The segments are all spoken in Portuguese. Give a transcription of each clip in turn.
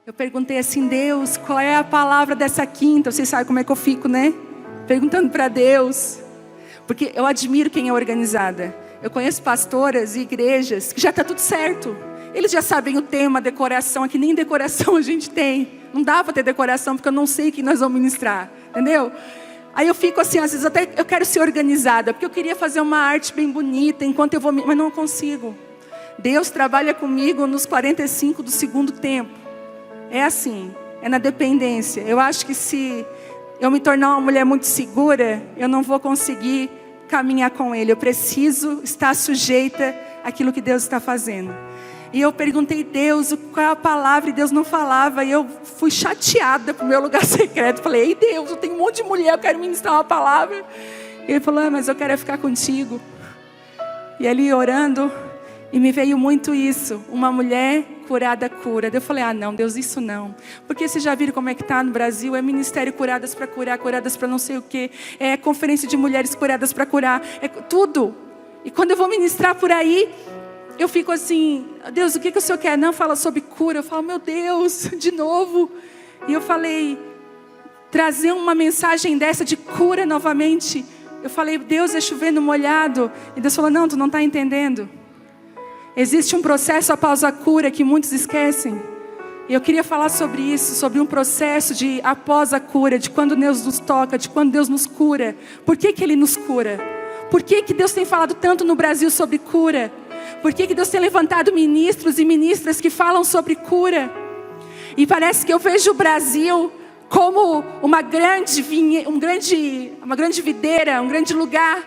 Eu perguntei assim: Deus, qual é a palavra dessa quinta? Vocês sabem como é que eu fico, né? Perguntando para Deus. Porque eu admiro quem é organizada. Eu conheço pastoras e igrejas que já está tudo certo. Eles já sabem o tema, a decoração. Aqui nem decoração a gente tem. Não dá para ter decoração porque eu não sei o que nós vamos ministrar. Entendeu? Aí eu fico assim, às vezes até eu quero ser organizada. Porque eu queria fazer uma arte bem bonita enquanto eu vou... Mas não consigo. Deus trabalha comigo nos 45 do segundo tempo. É assim, é na dependência. Eu acho que se eu me tornar uma mulher muito segura, eu não vou conseguir caminhar com Ele. Eu preciso estar sujeita àquilo que Deus está fazendo. E eu perguntei a Deus qual é a palavra, e Deus não falava. E eu fui chateada para o meu lugar secreto. Falei: ei Deus, eu tenho um monte de mulher, eu quero ministrar uma palavra. E Ele falou: mas eu quero ficar contigo. E ali orando, e me veio muito isso, uma mulher curada cura. Eu falei: não, Deus, isso não. Porque vocês já viram como é que está no Brasil? É ministério curadas para curar, curadas para não sei o quê. É conferência de mulheres curadas para curar. É tudo. E quando eu vou ministrar por aí, eu fico assim: Deus, o que o Senhor quer? Não, fala sobre cura. Eu falo: meu Deus, de novo. E eu falei, trazer uma mensagem dessa de cura novamente. Eu falei: Deus, é chover no molhado. E Deus falou: não, tu não está entendendo. Existe um processo após a cura que muitos esquecem. E eu queria falar sobre isso, sobre um processo de após a cura, de quando Deus nos toca, de quando Deus nos cura. Por que Ele nos cura? Por que Deus tem falado tanto no Brasil sobre cura? Por que Deus tem levantado ministros e ministras que falam sobre cura? E parece que eu vejo o Brasil como uma grande videira, um grande lugar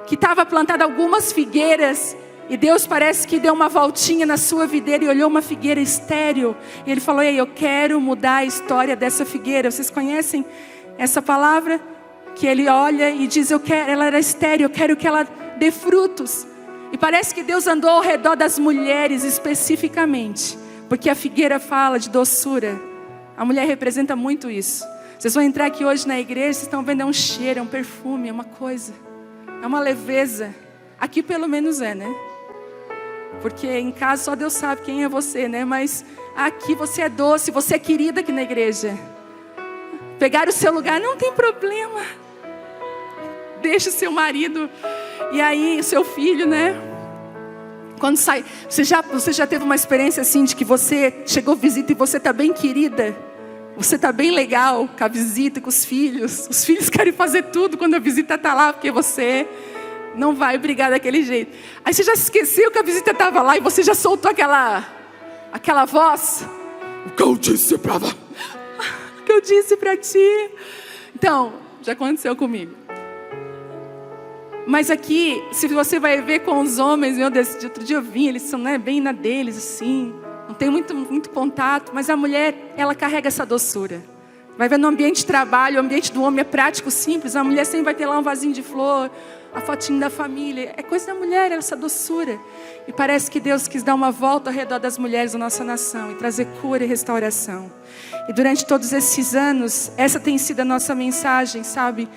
que estava plantada algumas figueiras. E Deus parece que deu uma voltinha na sua videira e olhou uma figueira estéril. E Ele falou: ei, eu quero mudar a história dessa figueira. Vocês conhecem essa palavra? Que Ele olha e diz: ela era estéril, eu quero que ela dê frutos. E parece que Deus andou ao redor das mulheres especificamente. Porque a figueira fala de doçura. A mulher representa muito isso. Vocês vão entrar aqui hoje na igreja, vocês estão vendo, é um cheiro, é um perfume, é uma coisa. É uma leveza. Aqui pelo menos é, né? Porque em casa só Deus sabe quem é você, né? Mas aqui você é doce, você é querida aqui na igreja. Pegar o seu lugar não tem problema. Deixa o seu marido. E aí o seu filho, né? Quando sai, você já teve uma experiência assim de que você chegou visita e você está bem querida? Você está bem legal com a visita, com os filhos. Os filhos querem fazer tudo quando a visita está lá, porque você não vai brigar daquele jeito. Aí você já se esqueceu que a visita estava lá e você já soltou aquela voz. O que eu disse para o que eu disse para ti? Então, já aconteceu comigo. Mas aqui, se você vai ver com os homens, meu Deus, de outro dia eu vim, eles são, né, bem na deles, assim, não tem muito contato, mas a mulher, ela carrega essa doçura. Vai ver no ambiente de trabalho, o ambiente do homem é prático, simples, a mulher sempre vai ter lá um vasinho de flor, a fotinho da família, é coisa da mulher, essa doçura. E parece que Deus quis dar uma volta ao redor das mulheres da nossa nação e trazer cura e restauração. E durante todos esses anos, essa tem sido a nossa mensagem, sabe?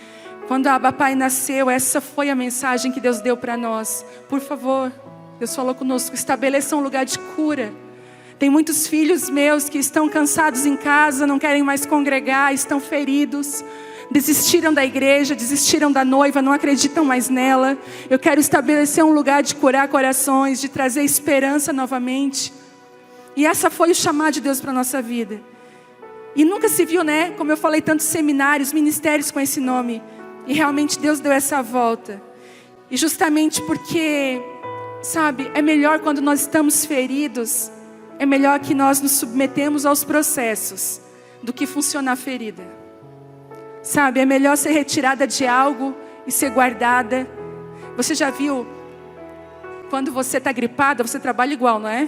Quando a Abapai nasceu, essa foi a mensagem que Deus deu para nós. Por favor, Deus falou conosco, estabeleça um lugar de cura. Tem muitos filhos meus que estão cansados em casa, não querem mais congregar, estão feridos, desistiram da igreja, desistiram da noiva, não acreditam mais nela. Eu quero estabelecer um lugar de curar corações, de trazer esperança novamente. E essa foi o chamado de Deus para a nossa vida. E nunca se viu, né? Como eu falei, tantos seminários, ministérios com esse nome. E realmente Deus deu essa volta. E justamente porque, sabe, é melhor quando nós estamos feridos, é melhor que nós nos submetemos aos processos do que funcionar ferida. Sabe, é melhor ser retirada de algo e ser guardada. Você já viu, quando você está gripada, você trabalha igual, não é?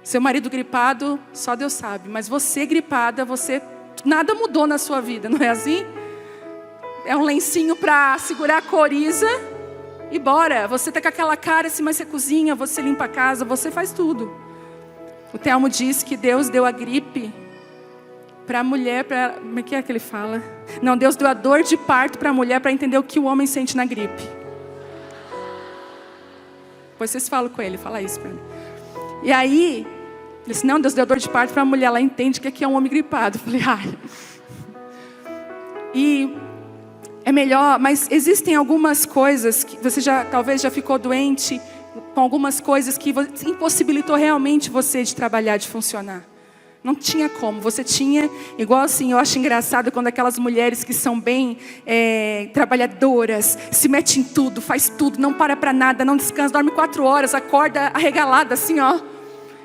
Seu marido gripado, só Deus sabe. Mas você gripada, nada mudou na sua vida, não é assim? É um lencinho para segurar a coriza e bora. Você está com aquela cara assim, mas você cozinha, você limpa a casa, você faz tudo. O Telmo diz que Deus deu a gripe para a mulher, como é que ele fala? Não, Deus deu a dor de parto para a mulher para entender o que o homem sente na gripe. Depois vocês falam com ele, fala isso para mim. E aí, Eu disse, não, Deus deu dor de parto para a mulher, ela entende que aqui é um homem gripado. Eu falei, ai. E é melhor, mas existem algumas coisas que você talvez já ficou doente com algumas coisas que impossibilitou realmente você de trabalhar, de funcionar. Não tinha como, você tinha, igual assim, eu acho engraçado quando aquelas mulheres que são bem trabalhadoras, se metem em tudo, faz tudo, não para nada, não descansa, dorme 4 horas, acorda arregalada assim, ó.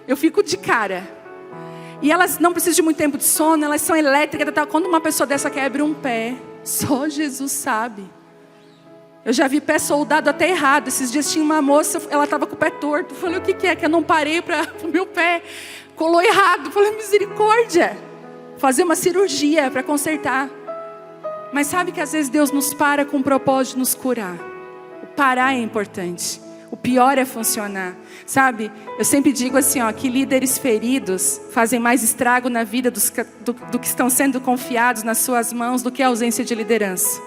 Eu fico de cara. E elas não precisam de muito tempo de sono, elas são elétricas, quando uma pessoa dessa quebra um pé, só Jesus sabe. Eu já vi pé soldado até errado. Esses dias tinha uma moça, ela estava com o pé torto. Eu falei, o que é? Que eu não parei para o meu pé. Colou errado. Eu falei, misericórdia. Fazer uma cirurgia para consertar. Mas sabe que às vezes Deus nos para com o propósito de nos curar. O parar é importante. O pior é funcionar. Sabe, eu sempre digo assim, ó, que líderes feridos fazem mais estrago na vida do que estão sendo confiados nas suas mãos do que a ausência de liderança.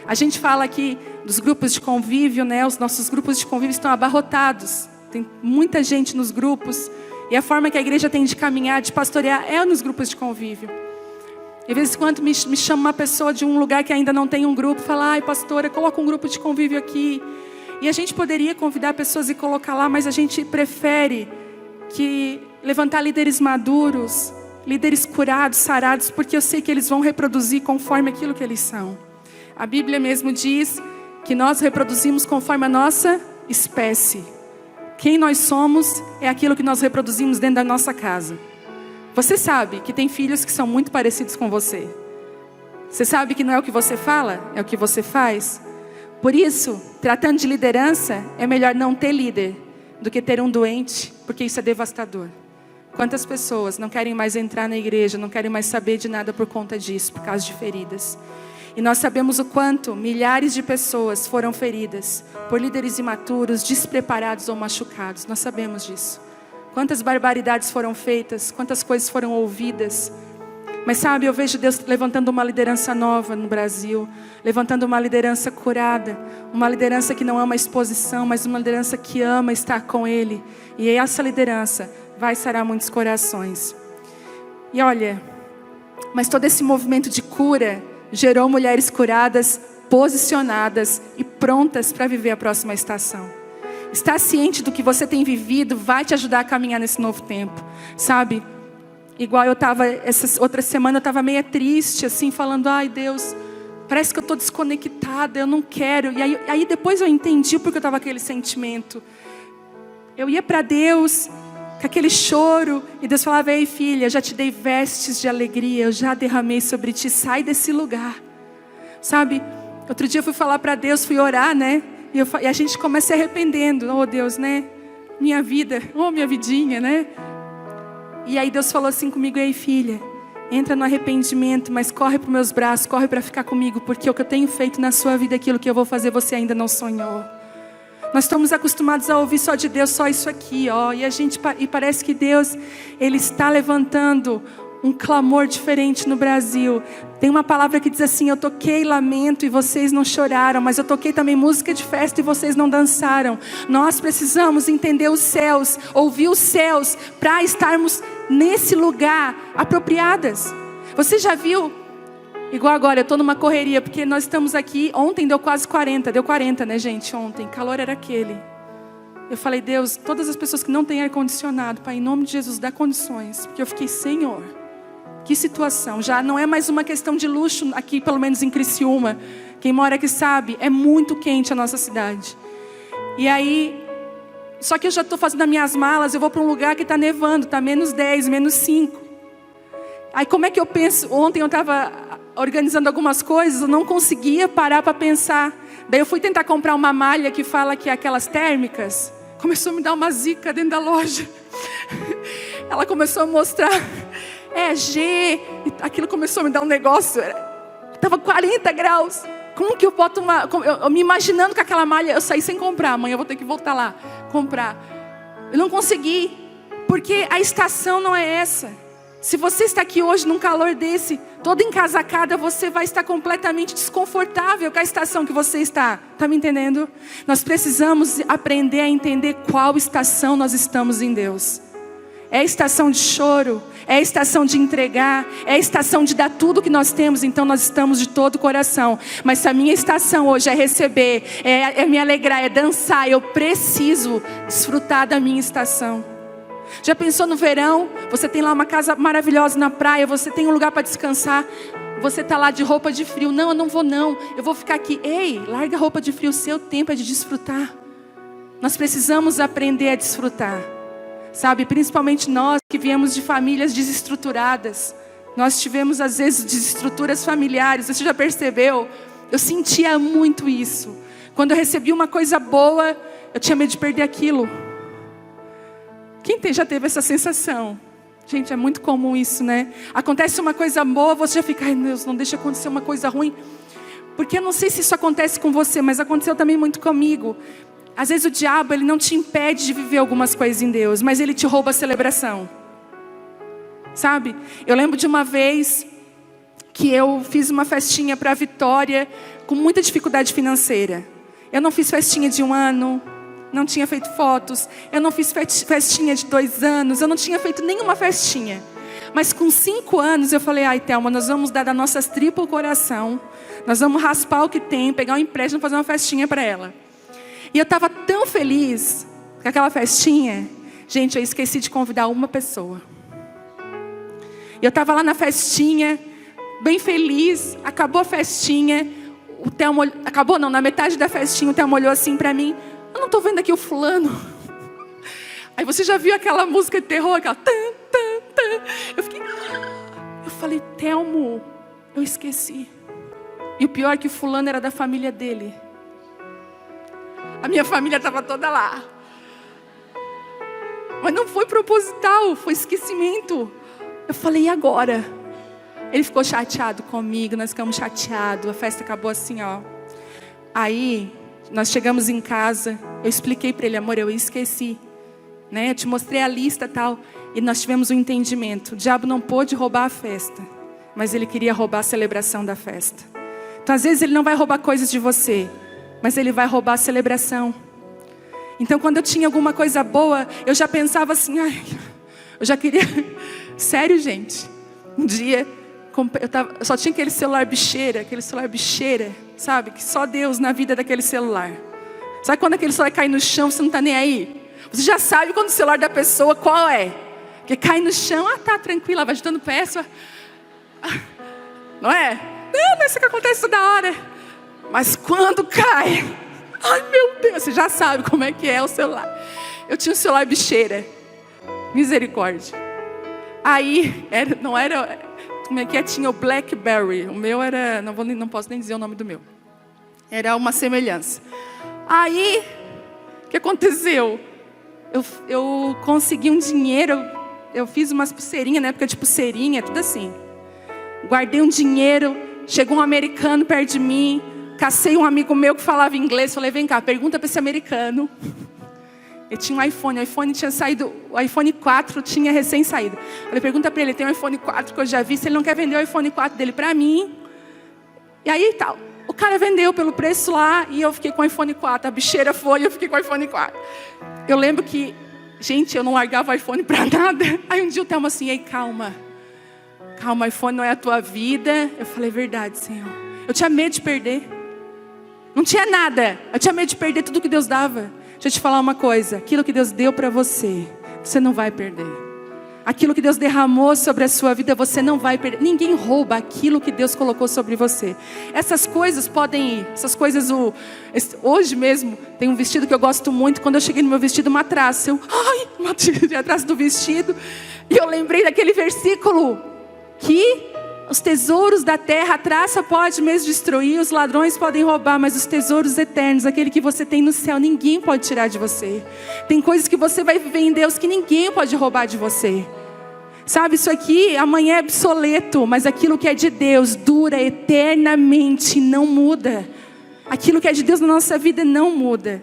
A gente fala aqui dos grupos de convívio, né? Os nossos grupos de convívio estão abarrotados. Tem muita gente nos grupos. E a forma que a igreja tem de caminhar, de pastorear, é nos grupos de convívio. E de vez em quando me chama uma pessoa de um lugar que ainda não tem um grupo, fala, ai pastora, coloca um grupo de convívio aqui. E a gente poderia convidar pessoas e colocar lá, mas a gente prefere levantar líderes maduros, líderes curados, sarados, porque eu sei que eles vão reproduzir conforme aquilo que eles são. A Bíblia mesmo diz que nós reproduzimos conforme a nossa espécie. Quem nós somos é aquilo que nós reproduzimos dentro da nossa casa. Você sabe que tem filhos que são muito parecidos com você. Você sabe que não é o que você fala, é o que você faz. Por isso, tratando de liderança, é melhor não ter líder do que ter um doente, porque isso é devastador. Quantas pessoas não querem mais entrar na igreja, não querem mais saber de nada por conta disso, por causa de feridas. E nós sabemos o quanto milhares de pessoas foram feridas por líderes imaturos, despreparados ou machucados. Nós sabemos disso. Quantas barbaridades foram feitas, quantas coisas foram ouvidas. Mas sabe, eu vejo Deus levantando uma liderança nova no Brasil, levantando uma liderança curada, uma liderança que não ama a exposição, mas uma liderança que ama estar com Ele. E essa liderança vai sarar muitos corações. E olha, mas todo esse movimento de cura gerou mulheres curadas, posicionadas e prontas para viver a próxima estação. Estar ciente do que você tem vivido vai te ajudar a caminhar nesse novo tempo, sabe? Igual eu estava, essa outra semana eu estava meio triste, assim, falando, ai Deus, parece que eu estou desconectada, eu não quero. E aí depois eu entendi porque eu estava com aquele sentimento. Eu ia para Deus com aquele choro, e Deus falava, ei filha, já te dei vestes de alegria, eu já derramei sobre ti, sai desse lugar. Sabe, outro dia eu fui falar para Deus, fui orar, né? E a gente começa se arrependendo, oh Deus, né? Minha vida, oh minha vidinha, né? E aí Deus falou assim comigo, ei filha, entra no arrependimento, mas corre para os meus braços, corre para ficar comigo, porque o que eu tenho feito na sua vida, aquilo que eu vou fazer, você ainda não sonhou. Nós estamos acostumados a ouvir só de Deus, só isso aqui, ó. E parece que Deus, Ele está levantando um clamor diferente no Brasil. Tem uma palavra que diz assim, eu toquei lamento e vocês não choraram, mas eu toquei também música de festa e vocês não dançaram. Nós precisamos entender os céus, ouvir os céus, para estarmos nesse lugar apropriadas. Você já viu? Igual agora, eu estou numa correria, porque nós estamos aqui, ontem deu quase 40, deu 40, né gente, ontem, calor era aquele. Eu falei, Deus, todas as pessoas que não têm ar-condicionado, Pai, em nome de Jesus, dá condições, porque eu fiquei, Senhor, que situação, já não é mais uma questão de luxo aqui, pelo menos em Criciúma, quem mora aqui sabe, é muito quente a nossa cidade. E aí, só que eu já estou fazendo as minhas malas, eu vou para um lugar que está nevando, está menos 10, menos 5. Aí como é que eu penso, ontem eu estava organizando algumas coisas, eu não conseguia parar para pensar. Daí eu fui tentar comprar uma malha que fala que é aquelas térmicas. Começou a me dar uma zica dentro da loja. Ela começou a mostrar, G, aquilo começou a me dar um negócio. Estava 40 graus. Como que eu boto uma... Eu me imaginando com aquela malha, eu saí sem comprar. Amanhã eu vou ter que voltar lá, comprar. Eu não consegui, porque a estação não é essa. Se você está aqui hoje num calor desse, toda encasacada, você vai estar completamente desconfortável com a estação que você está. Está me entendendo? Nós precisamos aprender a entender qual estação nós estamos em Deus. É a estação de choro, é a estação de entregar, é a estação de dar tudo que nós temos, então nós estamos de todo o coração. Mas se a minha estação hoje é receber, é me alegrar, é dançar, eu preciso desfrutar da minha estação. Já pensou no verão? Você tem lá uma casa maravilhosa na praia, você tem um lugar para descansar, você está lá de roupa de frio. Não, eu não vou não, eu vou ficar aqui. Ei, larga a roupa de frio, o seu tempo é de desfrutar. Nós precisamos aprender a desfrutar. Sabe, principalmente nós que viemos de famílias desestruturadas. Nós tivemos às vezes desestruturas familiares. Você já percebeu? Eu sentia muito isso. Quando eu recebi uma coisa boa, eu tinha medo de perder aquilo. Quem já teve essa sensação? Gente, é muito comum isso, né? Acontece uma coisa boa, você já fica, ai Deus, não deixa acontecer uma coisa ruim. Porque eu não sei se isso acontece com você, mas aconteceu também muito comigo. Às vezes o diabo, ele não te impede de viver algumas coisas em Deus, mas ele te rouba a celebração. Sabe? Eu lembro de uma vez que eu fiz uma festinha para a Vitória com muita dificuldade financeira. Eu não fiz festinha de 1 ano, não tinha feito fotos. Eu não fiz festinha de 2 anos, eu não tinha feito nenhuma festinha. Mas com 5 anos eu falei, ai Thelma, nós vamos dar das nossas tripas o coração. Nós vamos raspar o que tem, pegar um empréstimo e fazer uma festinha para ela. E eu estava tão feliz com aquela festinha. Gente, eu esqueci de convidar uma pessoa. E eu estava lá na festinha, bem feliz. Acabou a festinha. O Thelma, acabou não, na metade da festinha o Thelma olhou assim para mim. Eu não estou vendo aqui o fulano. Aí você já viu aquela música de terror? Aquela... Eu falei, Thelmo, eu esqueci. E o pior é que o fulano era da família dele. A minha família estava toda lá. Mas não foi proposital, foi esquecimento. Eu falei, e agora? Ele ficou chateado comigo, nós ficamos chateados. A festa acabou assim, ó. Aí, nós chegamos em casa. Eu expliquei para ele, amor, eu esqueci. Né? Eu te mostrei a lista e tal. E nós tivemos um entendimento. O diabo não pôde roubar a festa, mas ele queria roubar a celebração da festa. Então, às vezes, ele não vai roubar coisas de você, mas ele vai roubar a celebração. Então quando eu tinha alguma coisa boa, eu já pensava assim, ai, eu já queria... Sério, gente. Um dia, eu só tinha aquele celular bicheira, sabe? Que só Deus na vida daquele celular. Sabe quando aquele celular cai no chão, você não está nem aí? Você já sabe quando o celular da pessoa, qual é? Que cai no chão, tá, tranquila, vai ajudando peça. Não é? Não é isso que acontece toda hora. Mas quando cai, ai meu Deus, você já sabe como é que é o celular. Eu tinha um celular bicheira, misericórdia. Aí, como é que é? Tinha o BlackBerry. O meu era, não posso nem dizer o nome do meu. Era uma semelhança. Aí, o que aconteceu? Eu consegui um dinheiro, eu fiz umas pulseirinhas, na época de pulseirinha, tudo assim. Guardei um dinheiro, chegou um americano perto de mim. Cacei um amigo meu que falava inglês. Falei, vem cá, pergunta para esse americano. Ele tinha um iPhone. O iPhone tinha saído. O iPhone 4 tinha recém saído. Falei, pergunta para ele, tem um iPhone 4 que eu já vi. Se ele não quer vender o iPhone 4 dele para mim. E aí tal. O cara vendeu pelo preço lá. E eu fiquei com o iPhone 4. A bicheira foi e eu fiquei com o iPhone 4. Eu lembro que, gente, eu não largava o iPhone para nada. Aí um dia o Thelma assim, ei, calma. Calma, o iPhone não é a tua vida. Eu falei, verdade, Senhor. Eu tinha medo de perder. Não tinha nada. Eu tinha medo de perder tudo que Deus dava. Deixa eu te falar uma coisa. Aquilo que Deus deu para você, você não vai perder. Aquilo que Deus derramou sobre a sua vida, você não vai perder. Ninguém rouba aquilo que Deus colocou sobre você. Essas coisas podem ir. Essas coisas, hoje mesmo, tem um vestido que eu gosto muito. Quando eu cheguei no meu vestido, uma traça. Tirei a traça do vestido. E eu lembrei daquele versículo que... Os tesouros da terra, a traça pode mesmo destruir, os ladrões podem roubar, mas os tesouros eternos, aquele que você tem no céu, ninguém pode tirar de você. Tem coisas que você vai viver em Deus que ninguém pode roubar de você. Sabe, isso aqui amanhã é obsoleto, mas aquilo que é de Deus dura eternamente, não muda. Aquilo que é de Deus na nossa vida não muda.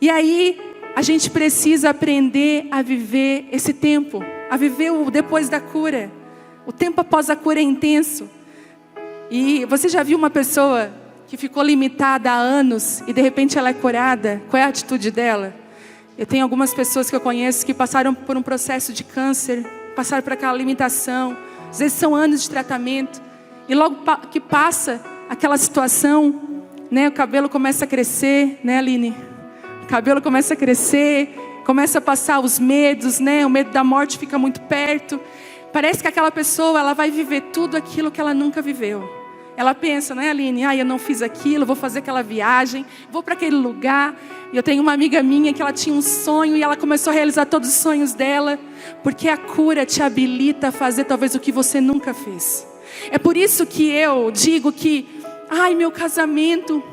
E aí, a gente precisa aprender a viver esse tempo, a viver o depois da cura. O tempo após a cura é intenso. E você já viu uma pessoa que ficou limitada há anos e de repente ela é curada? Qual é a atitude dela? Eu tenho algumas pessoas que eu conheço que passaram por um processo de câncer, passaram por aquela limitação. Às vezes são anos de tratamento. E logo que passa aquela situação, né, o cabelo começa a crescer, né, Aline? O cabelo começa a crescer, começa a passar os medos, né? O medo da morte fica muito perto. Parece que aquela pessoa, ela vai viver tudo aquilo que ela nunca viveu. Ela pensa, né, Aline? Eu não fiz aquilo, vou fazer aquela viagem, vou para aquele lugar. E eu tenho uma amiga minha que ela tinha um sonho e ela começou a realizar todos os sonhos dela. Porque a cura te habilita a fazer talvez o que você nunca fez. É por isso que eu digo que, meu casamento...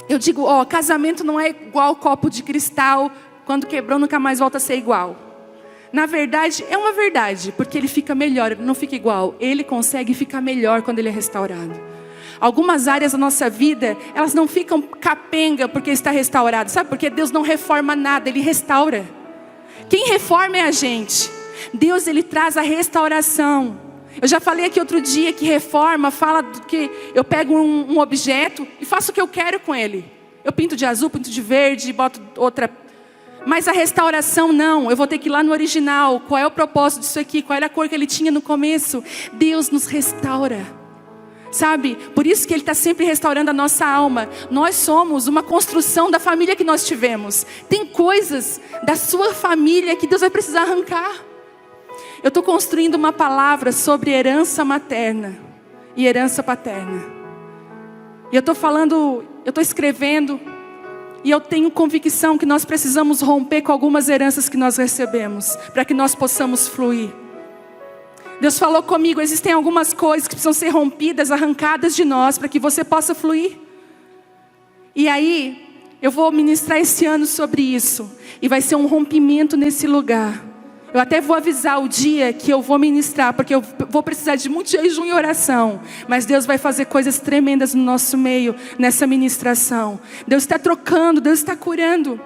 Eu digo, casamento não é igual copo de cristal, quando quebrou nunca mais volta a ser igual. Na verdade, é uma verdade, porque ele fica melhor, ele não fica igual. Ele consegue ficar melhor quando ele é restaurado. Algumas áreas da nossa vida, elas não ficam capenga porque está restaurado. Sabe por quê? Deus não reforma nada, Ele restaura. Quem reforma é a gente. Deus, Ele traz a restauração. Eu já falei aqui outro dia que reforma fala do que eu pego um objeto e faço o que eu quero com ele. Eu pinto de azul, pinto de verde, boto outra. Mas a restauração não, eu vou ter que ir lá no original. Qual é o propósito disso aqui? Qual era a cor que ele tinha no começo? Deus nos restaura. Sabe? Por isso que Ele está sempre restaurando a nossa alma. Nós somos uma construção da família que nós tivemos. Tem coisas da sua família que Deus vai precisar arrancar. Eu estou construindo uma palavra sobre herança materna e herança paterna. E eu estou escrevendo, e eu tenho convicção que nós precisamos romper com algumas heranças que nós recebemos, para que nós possamos fluir. Deus falou comigo, existem algumas coisas que precisam ser rompidas, arrancadas de nós, para que você possa fluir. E aí, eu vou ministrar esse ano sobre isso, e vai ser um rompimento nesse lugar. Eu até vou avisar o dia que eu vou ministrar, porque eu vou precisar de muito jejum e oração. Mas Deus vai fazer coisas tremendas no nosso meio, nessa ministração. Deus está trocando, Deus está curando.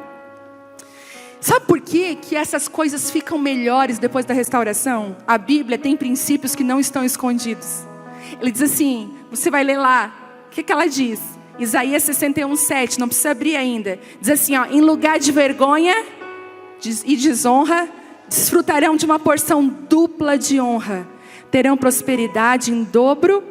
Sabe por quê que essas coisas ficam melhores depois da restauração? A Bíblia tem princípios que não estão escondidos. Ele diz assim, você vai ler lá, o que ela diz? Isaías 61:7, não precisa abrir ainda. Diz assim, em lugar de vergonha e desonra, desfrutarão de uma porção dupla de honra. Terão prosperidade em dobro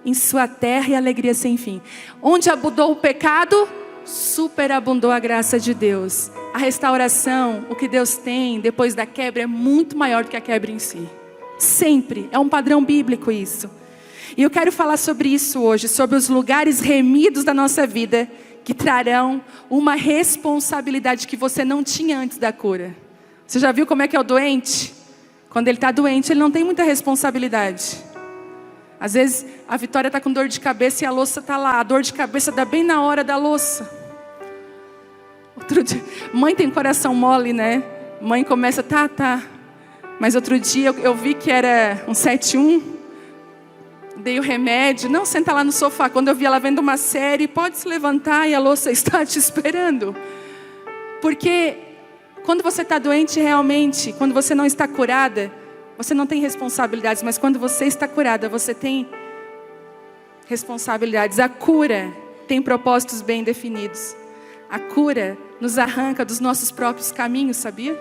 em sua terra e alegria sem fim. Onde abundou o pecado, superabundou a graça de Deus. A restauração, o que Deus tem depois da quebra é muito maior do que a quebra em si. Sempre. É um padrão bíblico isso. E eu quero falar sobre isso hoje, sobre os lugares remidos da nossa vida que trarão uma responsabilidade que você não tinha antes da cura. Você já viu como é que é o doente? Quando ele está doente, ele não tem muita responsabilidade. Às vezes, a Vitória está com dor de cabeça e a louça está lá. A dor de cabeça dá bem na hora da louça. Outro dia, mãe tem coração mole, né? Mãe começa, tá. Mas outro dia eu vi que era um 7-1. Dei o remédio. Não, senta lá no sofá. Quando eu vi ela vendo uma série, pode se levantar e a louça está te esperando. Porque quando você está doente realmente, quando você não está curada, você não tem responsabilidades. Mas quando você está curada, você tem responsabilidades. A cura tem propósitos bem definidos. A cura nos arranca dos nossos próprios caminhos, sabia?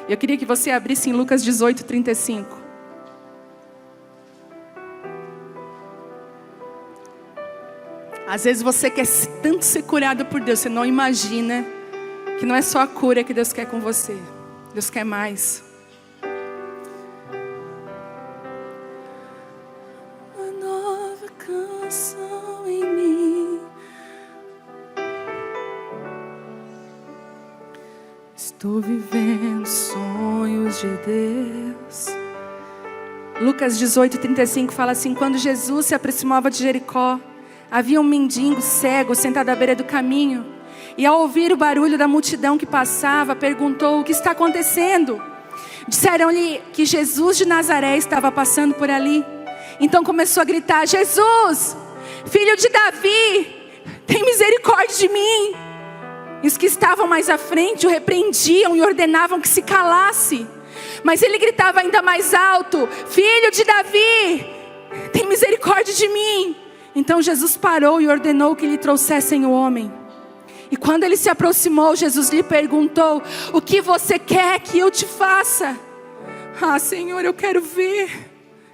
Eu queria que você abrisse em Lucas 18:35. Às vezes você quer tanto ser curado por Deus, você não imagina que não é só a cura que Deus quer com você. Deus quer mais. Uma nova canção em mim. Estou vivendo sonhos de Deus. Lucas 18:35 fala assim: quando Jesus se aproximava de Jericó, havia um mendigo cego sentado à beira do caminho. E ao ouvir o barulho da multidão que passava, perguntou: o que está acontecendo? Disseram-lhe que Jesus de Nazaré estava passando por ali. Então começou a gritar: Jesus, filho de Davi, tem misericórdia de mim. E os que estavam mais à frente o repreendiam e ordenavam que se calasse. Mas ele gritava ainda mais alto: filho de Davi, tem misericórdia de mim. Então Jesus parou e ordenou que lhe trouxessem o homem. E quando ele se aproximou, Jesus lhe perguntou: o que você quer que eu te faça? Ah, Senhor, eu quero ver,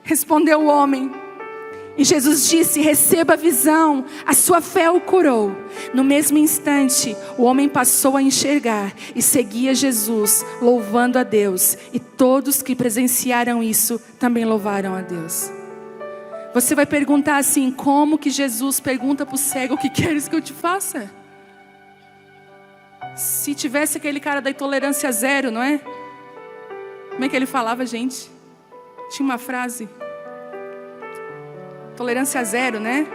respondeu o homem. E Jesus disse: receba a visão, a sua fé o curou. No mesmo instante, o homem passou a enxergar e seguia Jesus, louvando a Deus. E todos que presenciaram isso também louvaram a Deus. Você vai perguntar assim: como que Jesus pergunta para o cego: o que queres que eu te faça? Se tivesse aquele cara da intolerância zero, não é? Como é que ele falava, gente? Tinha uma frase: tolerância zero, né?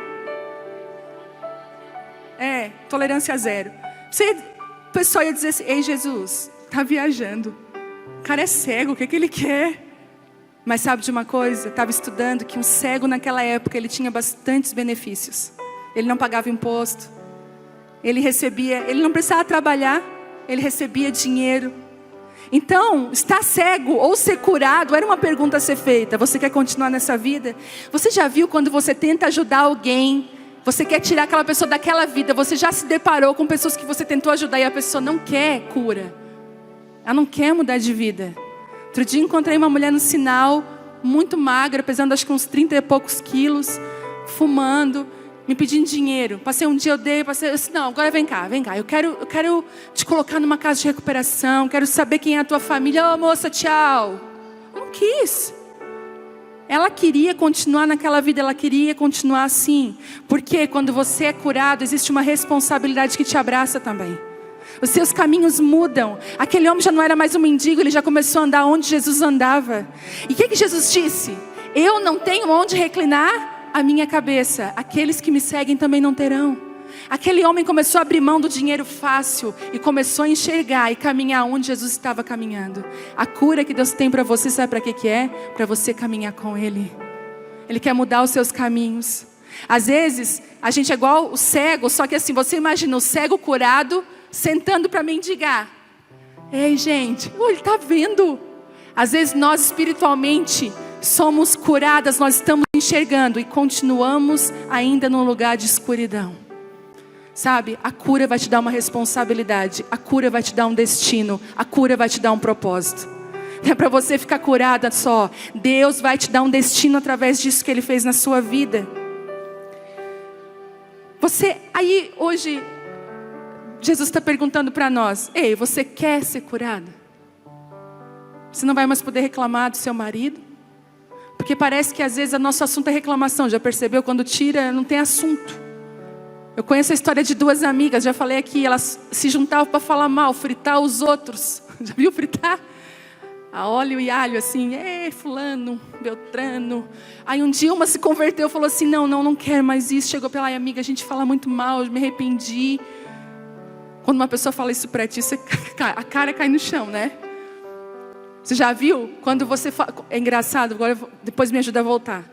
Tolerância zero. O pessoal ia dizer assim: ei, Jesus, tá viajando. O cara é cego, o que ele quer? Mas sabe de uma coisa? Estava estudando que um cego naquela época, ele tinha bastantes benefícios. Ele não pagava imposto. Ele não precisava trabalhar. Ele recebia dinheiro. Então, estar cego ou ser curado era uma pergunta a ser feita. Você quer continuar nessa vida? Você já viu quando você tenta ajudar alguém, você quer tirar aquela pessoa daquela vida, você já se deparou com pessoas que você tentou ajudar e a pessoa não quer cura? Ela não quer mudar de vida. Outro dia encontrei uma mulher no sinal, muito magra, pesando acho que uns 30 e poucos quilos, fumando, me pedindo dinheiro. Passei um dia, eu disse: não, agora vem cá, eu quero te colocar numa casa de recuperação, quero saber quem é a tua família. Ô moça, tchau. Eu não quis. Ela queria continuar naquela vida, ela queria continuar assim. Porque quando você é curado, existe uma responsabilidade que te abraça também. Os seus caminhos mudam. Aquele homem já não era mais um mendigo, ele já começou a andar onde Jesus andava. E o que Jesus disse? Eu não tenho onde reclinar a minha cabeça, aqueles que me seguem também não terão. Aquele homem começou a abrir mão do dinheiro fácil e começou a enxergar e caminhar onde Jesus estava caminhando. A cura que Deus tem para você, sabe para que é? Para você caminhar com Ele. Ele quer mudar os seus caminhos. Às vezes, a gente é igual o cego, só que assim, você imagina o cego curado, sentando para mendigar. Ei, gente, ele está vendo. Às vezes nós espiritualmente somos curadas, nós estamos enxergando e continuamos ainda num lugar de escuridão. Sabe, a cura vai te dar uma responsabilidade, a cura vai te dar um destino, a cura vai te dar um propósito. Não é para você ficar curada só. Deus vai te dar um destino através disso que Ele fez na sua vida. Aí hoje, Jesus está perguntando para nós: ei, você quer ser curado? Você não vai mais poder reclamar do seu marido? Porque parece que às vezes o nosso assunto é reclamação. Já percebeu? Quando tira, não tem assunto. Eu conheço a história de duas amigas, já falei aqui. Elas se juntavam para falar mal, fritar os outros. Já viu fritar? A óleo e alho assim: fulano, beltrano. Aí um dia uma se converteu e falou assim: não quero mais isso. Chegou pela amiga: a gente fala muito mal, eu me arrependi. Quando uma pessoa fala isso para ti, a cara cai no chão, né? Você já viu? Quando você fala... É engraçado, agora depois me ajuda a voltar.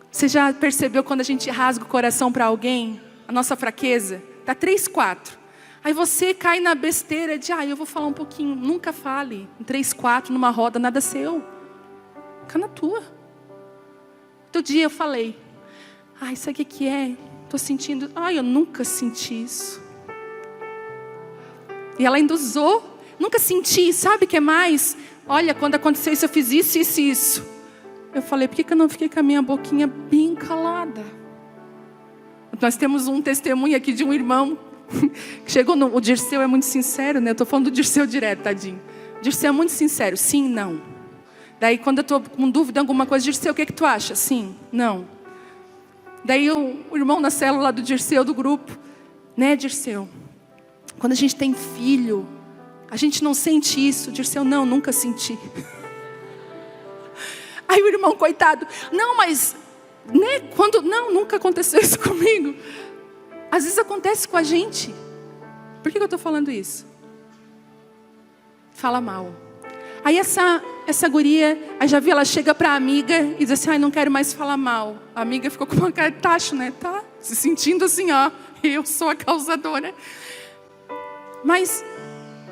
Você já percebeu quando a gente rasga o coração para alguém? A nossa fraqueza? Tá 3, 4. Aí você cai na besteira de: eu vou falar um pouquinho. Nunca fale. Em 3, 4, numa roda, nada seu. Fica na tua. Outro dia eu falei: sabe o que é? Tô sentindo... eu nunca senti isso. E ela ainda usou: nunca senti, sabe o que é mais? Olha, quando aconteceu isso, eu fiz isso, isso e isso. Eu falei: por que eu não fiquei com a minha boquinha bem calada? Nós temos um testemunho aqui de um irmão que chegou o Dirceu é muito sincero, né? Eu estou falando do Dirceu direto, tadinho. O Dirceu é muito sincero: sim, não. Daí quando eu estou com dúvida em alguma coisa: Dirceu, o que tu acha? Sim, não. Daí o irmão na célula do Dirceu, do grupo: né, Dirceu? Quando a gente tem filho, a gente não sente isso. Dirceu: não, nunca senti. Aí o irmão, coitado: não, mas né, nunca aconteceu isso comigo. Às vezes acontece com a gente. Por que eu estou falando isso? Fala mal. Aí essa guria, aí já vi, ela chega para a amiga e diz assim: não quero mais falar mal. A amiga ficou com uma cara de tacho, né? Tá se sentindo assim, eu sou a causadora. Mas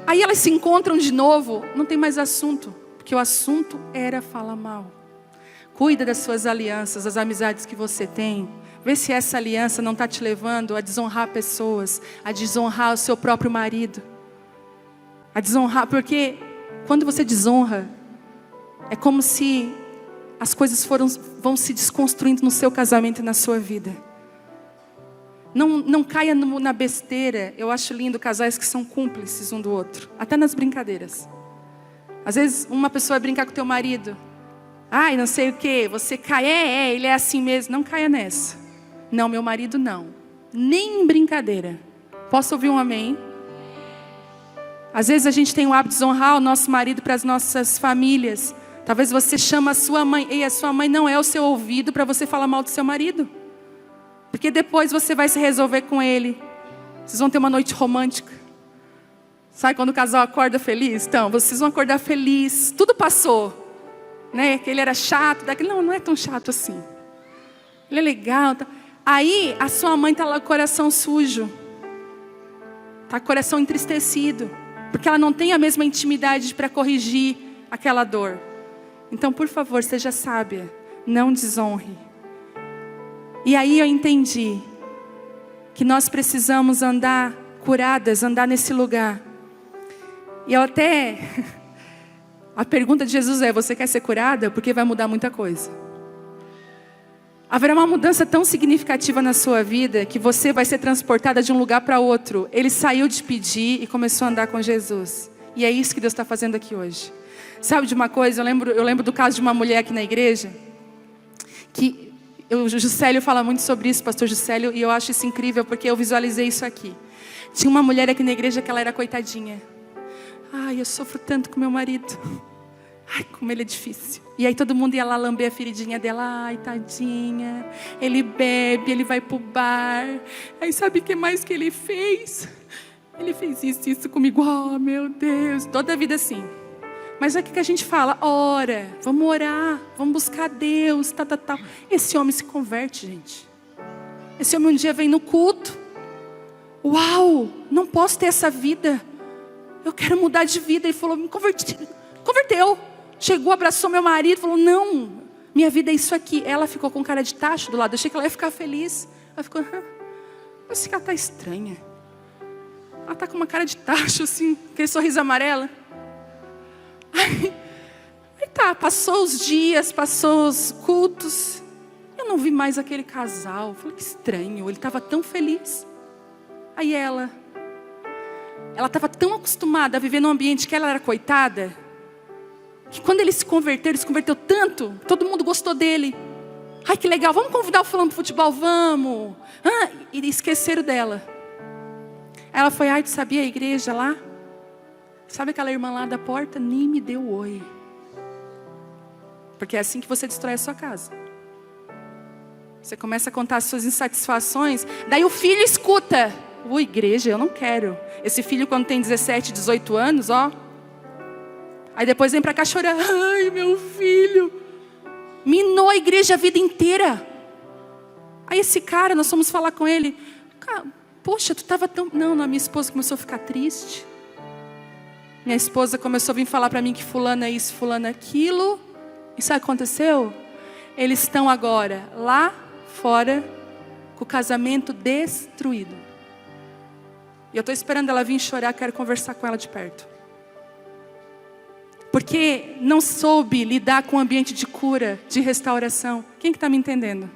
aí elas se encontram de novo, não tem mais assunto, porque o assunto era falar mal. Cuida das suas alianças, das amizades que você tem, Vê se essa aliança não está te levando a desonrar pessoas, a desonrar o seu próprio marido. A desonrar, porque quando você desonra, é como se as coisas vão se desconstruindo no seu casamento e na sua vida. Não caia na besteira. Eu acho lindo casais que são cúmplices um do outro, até nas brincadeiras. Às vezes uma pessoa vai brincar com o teu marido. Ai, não sei o que, você cai, ele é assim mesmo. Não caia nessa. Não, meu marido não. Nem em brincadeira. Posso ouvir um amém? Às vezes a gente tem o hábito de desonrar o nosso marido para as nossas famílias. Talvez você chama a sua mãe. Ei, a sua mãe não é o seu ouvido para você falar mal do seu marido. Porque depois você vai se resolver com ele. Vocês vão ter uma noite romântica. Sabe quando o casal acorda feliz? Então, vocês vão acordar feliz. Tudo passou. Né? Que ele era chato. Daquele, não é tão chato assim. Ele é legal. Tá. Aí a sua mãe está lá com o coração sujo. Está com o coração entristecido. Porque ela não tem a mesma intimidade para corrigir aquela dor. Então, por favor, seja sábia. Não desonre. E aí eu entendi que nós precisamos andar curadas, andar nesse lugar. E eu até... A pergunta de Jesus é, você quer ser curada? Porque vai mudar muita coisa. Haverá uma mudança tão significativa na sua vida que você vai ser transportada de um lugar para outro. Ele saiu de pedir e começou a andar com Jesus. E é isso que Deus está fazendo aqui hoje. Sabe de uma coisa? Eu lembro do caso de uma mulher aqui na igreja. Que o Juscelio fala muito sobre isso, pastor Juscelio. E eu acho isso incrível porque eu visualizei isso aqui. Tinha uma mulher aqui na igreja que ela era coitadinha. Ai, eu sofro tanto com meu marido. Ai, como ele é difícil. E aí todo mundo ia lá lamber a feridinha dela. Ai, tadinha. Ele bebe, ele vai pro bar. Aí sabe o que mais que ele fez? Ele fez isso comigo. Oh, meu Deus. Toda a vida assim. Mas é o que a gente fala? Ora, vamos orar. Vamos buscar Deus. Tal. Esse homem se converte, gente. Esse homem um dia vem no culto. Uau, não posso ter essa vida. Eu quero mudar de vida. Ele falou, me converteu. Chegou, abraçou meu marido, falou, não, minha vida é isso aqui. Ela ficou com cara de tacho do lado, eu achei que ela ia ficar feliz. Ela ficou, esse cara tá estranha. Ela tá com uma cara de tacho assim, aquele sorriso amarelo. Aí tá, passou os dias, passou os cultos. Eu não vi mais aquele casal. Eu falei, que estranho, ele estava tão feliz. Aí ela estava tão acostumada a viver num ambiente que ela era coitada, que quando ele se converteu tanto, todo mundo gostou dele. Ai, que legal, vamos convidar o fulano pro futebol, vamos. E esqueceram dela. Ela foi, ai, tu sabia a igreja lá? Sabe aquela irmã lá da porta? Nem me deu oi. Porque é assim que você destrói a sua casa. Você começa a contar as suas insatisfações, daí o filho escuta. Igreja, eu não quero. Esse filho quando tem 17, 18 anos, aí depois vem para cá chorar. Ai, meu filho. Minou a igreja a vida inteira. Aí esse cara, nós fomos falar com ele. Poxa, tu estava tão... Não, a minha esposa começou a ficar triste. Minha esposa começou a vir falar para mim que fulana é isso, fulana é aquilo. E sabe o que aconteceu? Eles estão agora lá fora com o casamento destruído. E eu estou esperando ela vir chorar, quero conversar com ela de perto. Porque não soube lidar com o ambiente de cura, de restauração. Quem que está me entendendo?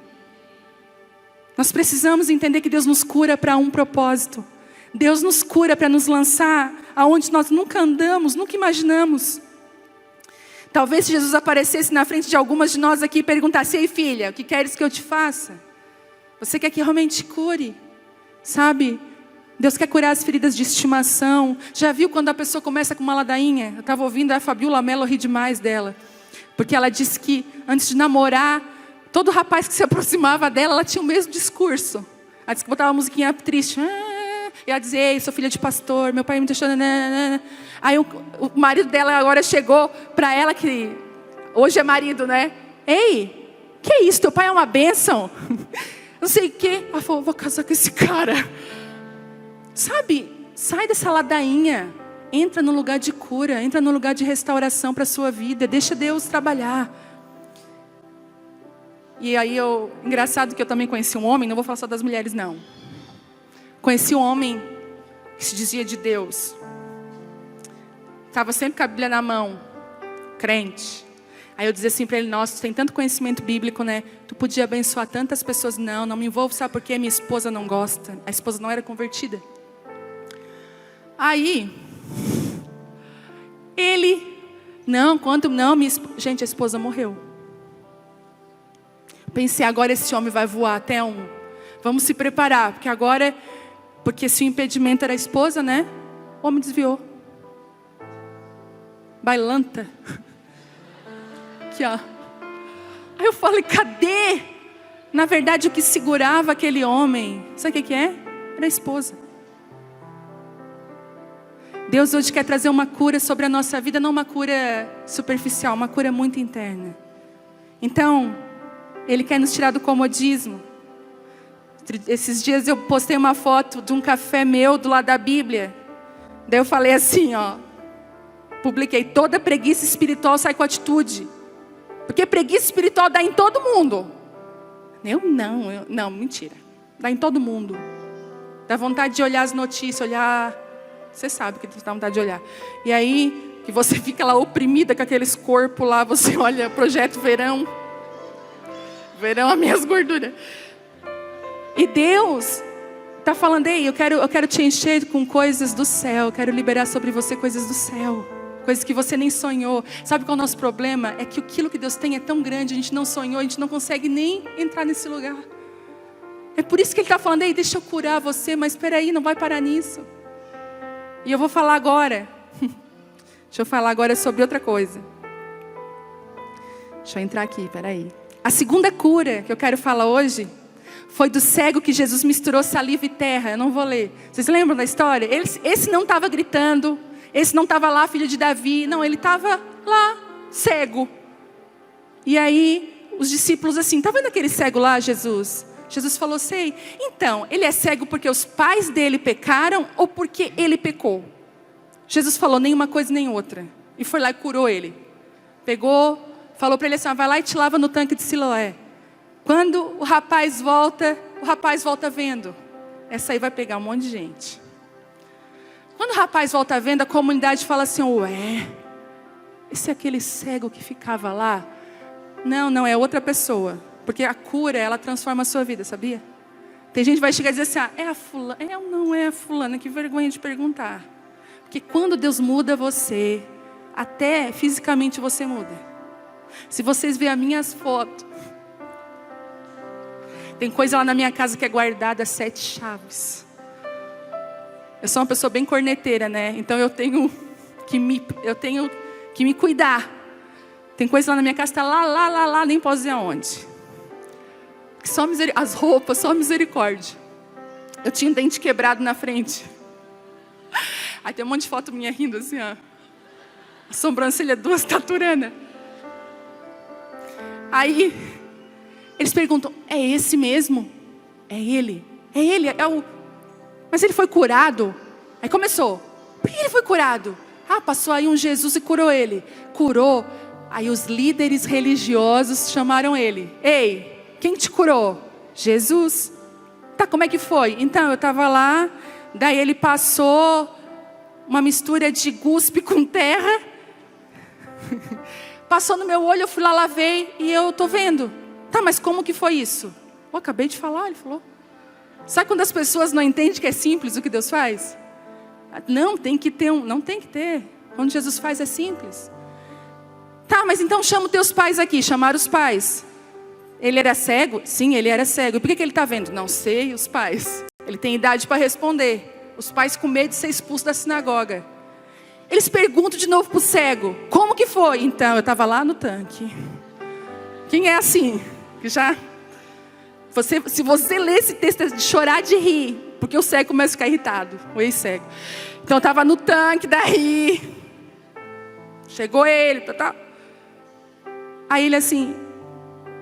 Nós precisamos entender que Deus nos cura para um propósito. Deus nos cura para nos lançar aonde nós nunca andamos, nunca imaginamos. Talvez se Jesus aparecesse na frente de algumas de nós aqui e perguntasse, ei filha, o que queres que eu te faça? Você quer que realmente cure? Sabe? Deus quer curar as feridas de estimação. Já viu quando a pessoa começa com uma ladainha? Eu estava ouvindo a Fabiola Mello rir demais dela. Porque ela disse que antes de namorar, todo rapaz que se aproximava dela, ela tinha o mesmo discurso. Ela disse que botava uma musiquinha triste. E ela dizia, ei, sou filha de pastor, meu pai me deixou... Aí o marido dela agora chegou para ela, que hoje é marido, né? Ei, que é isso? Teu pai é uma bênção? Não sei o quê. Ela falou, vou casar com esse cara. Sabe, sai dessa ladainha, entra no lugar de cura, entra no lugar de restauração para a sua vida, deixa Deus trabalhar. E aí engraçado que eu também conheci um homem, não vou falar só das mulheres não. Conheci um homem que se dizia de Deus. Estava sempre com a Bíblia na mão, crente. Aí eu dizia assim para ele, nossa, tu tem tanto conhecimento bíblico, né? Tu podia abençoar tantas pessoas. Não me envolvo, sabe por quê? Minha esposa não gosta. A esposa não era convertida. Aí, gente, a esposa morreu. Pensei, agora esse homem vai voar até um. Vamos se preparar, porque se o impedimento era a esposa, né? O homem desviou. Bailanta. Aqui, ó. Aí eu falei, cadê? Na verdade, o que segurava aquele homem, sabe o que é? Era a esposa. Deus hoje quer trazer uma cura sobre a nossa vida, não uma cura superficial, uma cura muito interna. Então, Ele quer nos tirar do comodismo. Esses dias eu postei uma foto de um café meu do lado da Bíblia. Daí eu falei assim, ó. Publiquei, toda preguiça espiritual sai com atitude. Porque preguiça espiritual dá em todo mundo. Não, mentira. Dá em todo mundo. Dá vontade de olhar as notícias, Você sabe que dá vontade de olhar. E aí, que você fica lá oprimida com aqueles corpos lá, você olha Projeto Verão. Verão as minhas gorduras. E Deus está falando, ei, eu quero te encher com coisas do céu. Eu quero liberar sobre você coisas do céu. Coisas que você nem sonhou. Sabe qual é o nosso problema? É que aquilo que Deus tem é tão grande, a gente não sonhou, a gente não consegue nem entrar nesse lugar. É por isso que Ele está falando, ei, deixa eu curar você, mas espera aí, não vai parar nisso. E eu vou falar agora. Deixa eu falar agora sobre outra coisa. Deixa eu entrar aqui, peraí. A segunda cura que eu quero falar hoje foi do cego que Jesus misturou saliva e terra. Eu não vou ler. Vocês lembram da história? Esse não estava gritando. Esse não estava lá, filho de Davi. Não, ele estava lá, cego. E aí, os discípulos assim, está vendo aquele cego lá, Jesus? Jesus falou, sei. Então, ele é cego porque os pais dele pecaram ou porque ele pecou? Jesus falou, nem uma coisa nem outra. E foi lá e curou ele. Pegou, falou para ele assim, vai lá e te lava no tanque de Siloé. Quando o rapaz volta vendo. Essa aí vai pegar um monte de gente. Quando o rapaz volta vendo, a comunidade fala assim, ué, esse é aquele cego que ficava lá? Não, é outra pessoa. Porque a cura, ela transforma a sua vida, sabia? Tem gente que vai chegar e dizer assim, é a fulana? Não é a fulana, que vergonha de perguntar. Porque quando Deus muda você, até fisicamente você muda. Se vocês verem as minhas fotos, tem coisa lá na minha casa que é guardada 7 chaves. Eu sou uma pessoa bem corneteira, né? Então eu tenho que me cuidar. Tem coisa lá na minha casa que está lá, nem posso dizer aonde. As roupas, só misericórdia. Eu tinha um dente quebrado na frente. Aí tem um monte de foto minha rindo assim, ó. A sobrancelha 2 taturana. Aí eles perguntam, é esse mesmo? É ele? Mas ele foi curado? Aí começou. Por que ele foi curado? Passou aí um Jesus e curou ele. Curou. Aí os líderes religiosos chamaram ele. Ei, quem te curou? Jesus. Tá, como é que foi? Então, eu estava lá, daí ele passou uma mistura de guspe com terra. Passou no meu olho, eu fui lá, lavei e eu tô vendo. Tá, mas como que foi isso? Eu acabei de falar, ele falou. Sabe quando as pessoas não entendem que é simples o que Deus faz? Não, tem que ter não tem que ter. Quando Jesus faz é simples. Tá, mas então chama os teus pais aqui. Chamaram os pais. Ele era cego? Sim, ele era cego. E por que ele está vendo? Não sei, os pais. Ele tem idade para responder. Os pais com medo de ser expulso da sinagoga. Eles perguntam de novo para o cego. Como que foi? Então, eu estava lá no tanque. Quem é assim? Que já... se você ler esse texto, é de chorar de rir. Porque o cego começa a ficar irritado. O ex-cego. Então, eu estava no tanque, daí... Chegou ele, tá. Aí ele assim...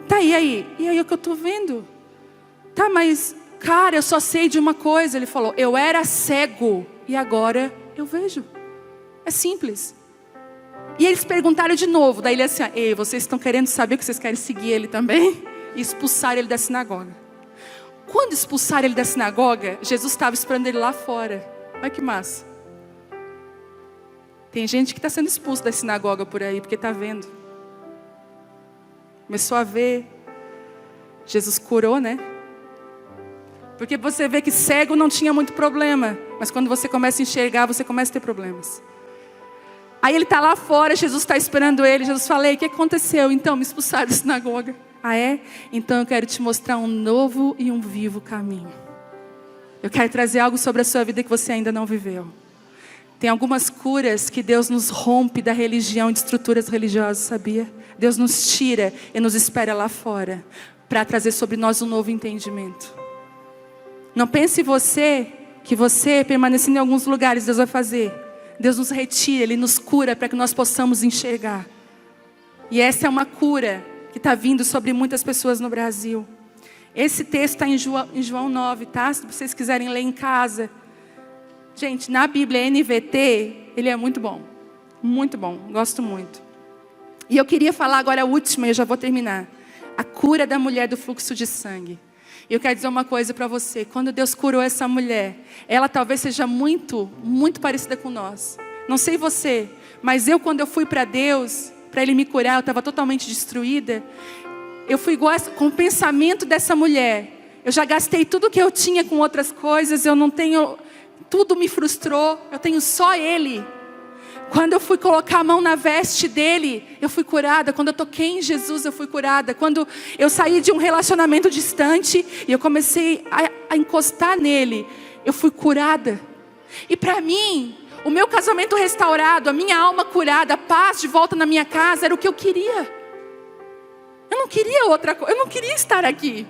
Tá, e aí? E aí o que eu estou vendo? Tá, mas... Cara, eu só sei de uma coisa. Ele falou, eu era cego. E agora eu vejo. É simples. E eles perguntaram de novo. Daí ele assim, ei, vocês estão querendo saber que vocês querem seguir ele também? e expulsaram ele da sinagoga. Quando expulsaram ele da sinagoga, Jesus estava esperando ele lá fora. Olha que massa. Tem gente que está sendo expulso da sinagoga por aí, porque está vendo. Começou a ver. Jesus curou, né? Porque você vê que cego não tinha muito problema. Mas quando você começa a enxergar, você começa a ter problemas. Aí ele está lá fora, Jesus está esperando ele. Jesus fala: ei, o que aconteceu? Então, me expulsaram da sinagoga. Ah, é? Então eu quero te mostrar um novo e um vivo caminho. Eu quero trazer algo sobre a sua vida que você ainda não viveu. Tem algumas curas que Deus nos rompe da religião, de estruturas religiosas, sabia? Deus nos tira e nos espera lá fora, para trazer sobre nós um novo entendimento. Não pense que você permanecendo em alguns lugares, Deus vai fazer. Deus nos retira, Ele nos cura para que nós possamos enxergar. E essa é uma cura que está vindo sobre muitas pessoas no Brasil. Esse texto está em João 9, tá? Se vocês quiserem ler em casa. Gente, na Bíblia NVT, ele é muito bom. Muito bom, gosto muito. E eu queria falar agora a última, e eu já vou terminar. A cura da mulher do fluxo de sangue. E eu quero dizer uma coisa para você. Quando Deus curou essa mulher, ela talvez seja muito, muito parecida com nós. Não sei você, mas quando eu fui para Deus, para Ele me curar, eu estava totalmente destruída. Eu fui igual com o pensamento dessa mulher. Eu já gastei tudo que eu tinha com outras coisas, eu não tenho... Tudo me frustrou, eu tenho só Ele. Quando eu fui colocar a mão na veste dele, eu fui curada. Quando eu toquei em Jesus, eu fui curada. Quando eu saí de um relacionamento distante e eu comecei a encostar nele, eu fui curada. E para mim, o meu casamento restaurado, a minha alma curada, a paz de volta na minha casa, era o que eu queria. Eu não queria outra coisa, eu não queria estar aqui.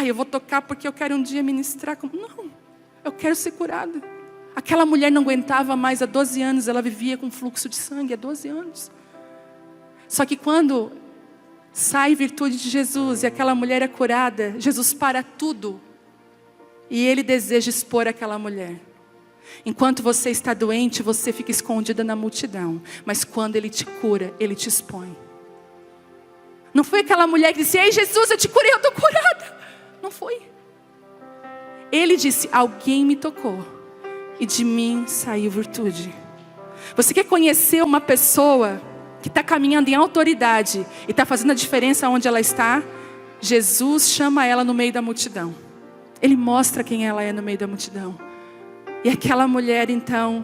Eu vou tocar porque eu quero um dia ministrar. Não, eu quero ser curada. Aquela mulher não aguentava mais, há 12 anos ela vivia com fluxo de sangue, há 12 anos. Só que quando sai virtude de Jesus e aquela mulher é curada, Jesus para tudo. E Ele deseja expor aquela mulher. Enquanto você está doente, você fica escondida na multidão. Mas quando Ele te cura, Ele te expõe. Não foi aquela mulher que disse: ei Jesus, eu te curei, eu estou curada. Não foi. Ele disse: alguém me tocou. E de mim saiu virtude. Você quer conhecer uma pessoa que está caminhando em autoridade e está fazendo a diferença onde ela está? Jesus chama ela no meio da multidão. Ele mostra quem ela é no meio da multidão. E aquela mulher então...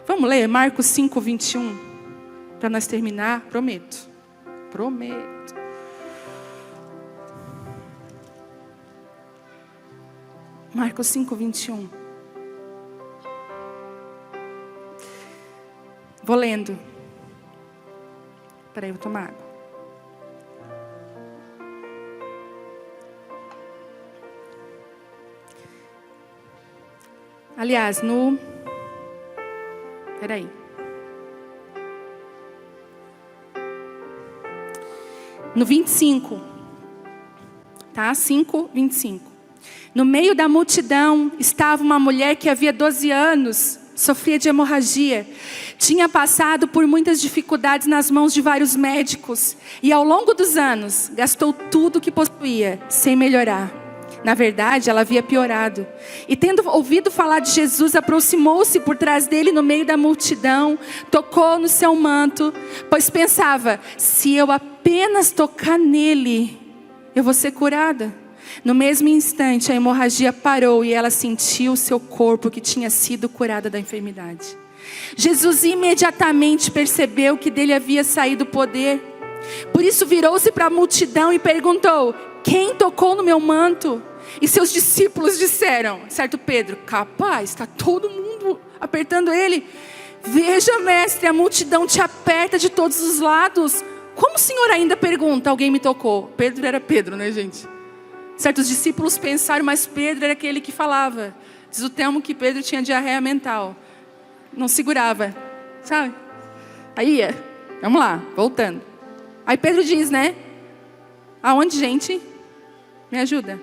Vamos ler Marcos 5, 21. Para nós terminar, prometo. Prometo. Marcos 5, 21. Vou lendo. Espera aí, vou tomar água. Aliás, espera aí. No 25. Tá? 5, 25. No meio da multidão estava uma mulher que havia 12 anos... sofria de hemorragia, tinha passado por muitas dificuldades nas mãos de vários médicos e ao longo dos anos gastou tudo que possuía sem melhorar. Na verdade, ela havia piorado. E tendo ouvido falar de Jesus, aproximou-se por trás dele no meio da multidão, tocou no seu manto, pois pensava: se eu apenas tocar nele, eu vou ser curada. No mesmo instante, a hemorragia parou e ela sentiu o seu corpo que tinha sido curada da enfermidade. Jesus imediatamente percebeu que dele havia saído o poder. Por isso virou-se para a multidão e perguntou: quem tocou no meu manto? E seus discípulos disseram, certo Pedro: capaz, está todo mundo apertando ele. Veja, mestre, a multidão te aperta de todos os lados. Como o senhor ainda pergunta: alguém me tocou? Pedro era Pedro, né, gente? Certos discípulos pensaram, mas Pedro era aquele que falava. Diz o termo que Pedro tinha diarreia mental. Não segurava, sabe? Aí, vamos lá, voltando. Aí Pedro diz, né? Aonde, gente? Me ajuda.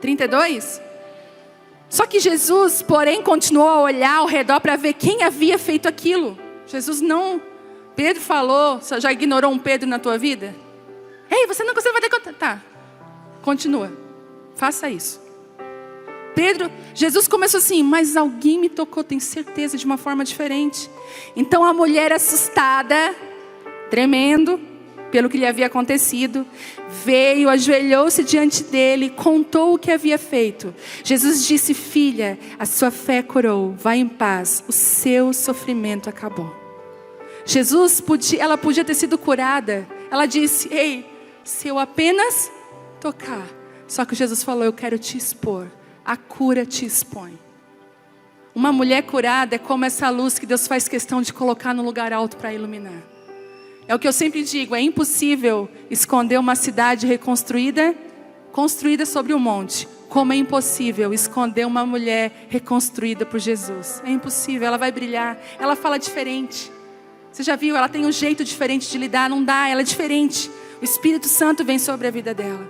32? Só que Jesus, porém, continuou a olhar ao redor para ver quem havia feito aquilo. Jesus não... Pedro falou, você já ignorou um Pedro na tua vida? Ei, você não consegue fazer conta. Tá, continua. Faça isso. Jesus começou assim, mas alguém me tocou, tenho certeza, de uma forma diferente. Então a mulher assustada, tremendo pelo que lhe havia acontecido, veio, ajoelhou-se diante dele, contou o que havia feito. Jesus disse: filha, a sua fé curou, vai em paz, o seu sofrimento acabou. Ela podia ter sido curada. Ela disse: ei, se eu apenas tocar. Só que Jesus falou: eu quero te expor. A cura te expõe. Uma mulher curada é como essa luz que Deus faz questão de colocar no lugar alto para iluminar. É o que eu sempre digo, é impossível esconder uma cidade construída sobre um monte. Como é impossível esconder uma mulher reconstruída por Jesus. É impossível, ela vai brilhar, ela fala diferente. Você já viu, ela tem um jeito diferente de lidar, não dá, ela é diferente. O Espírito Santo vem sobre a vida dela.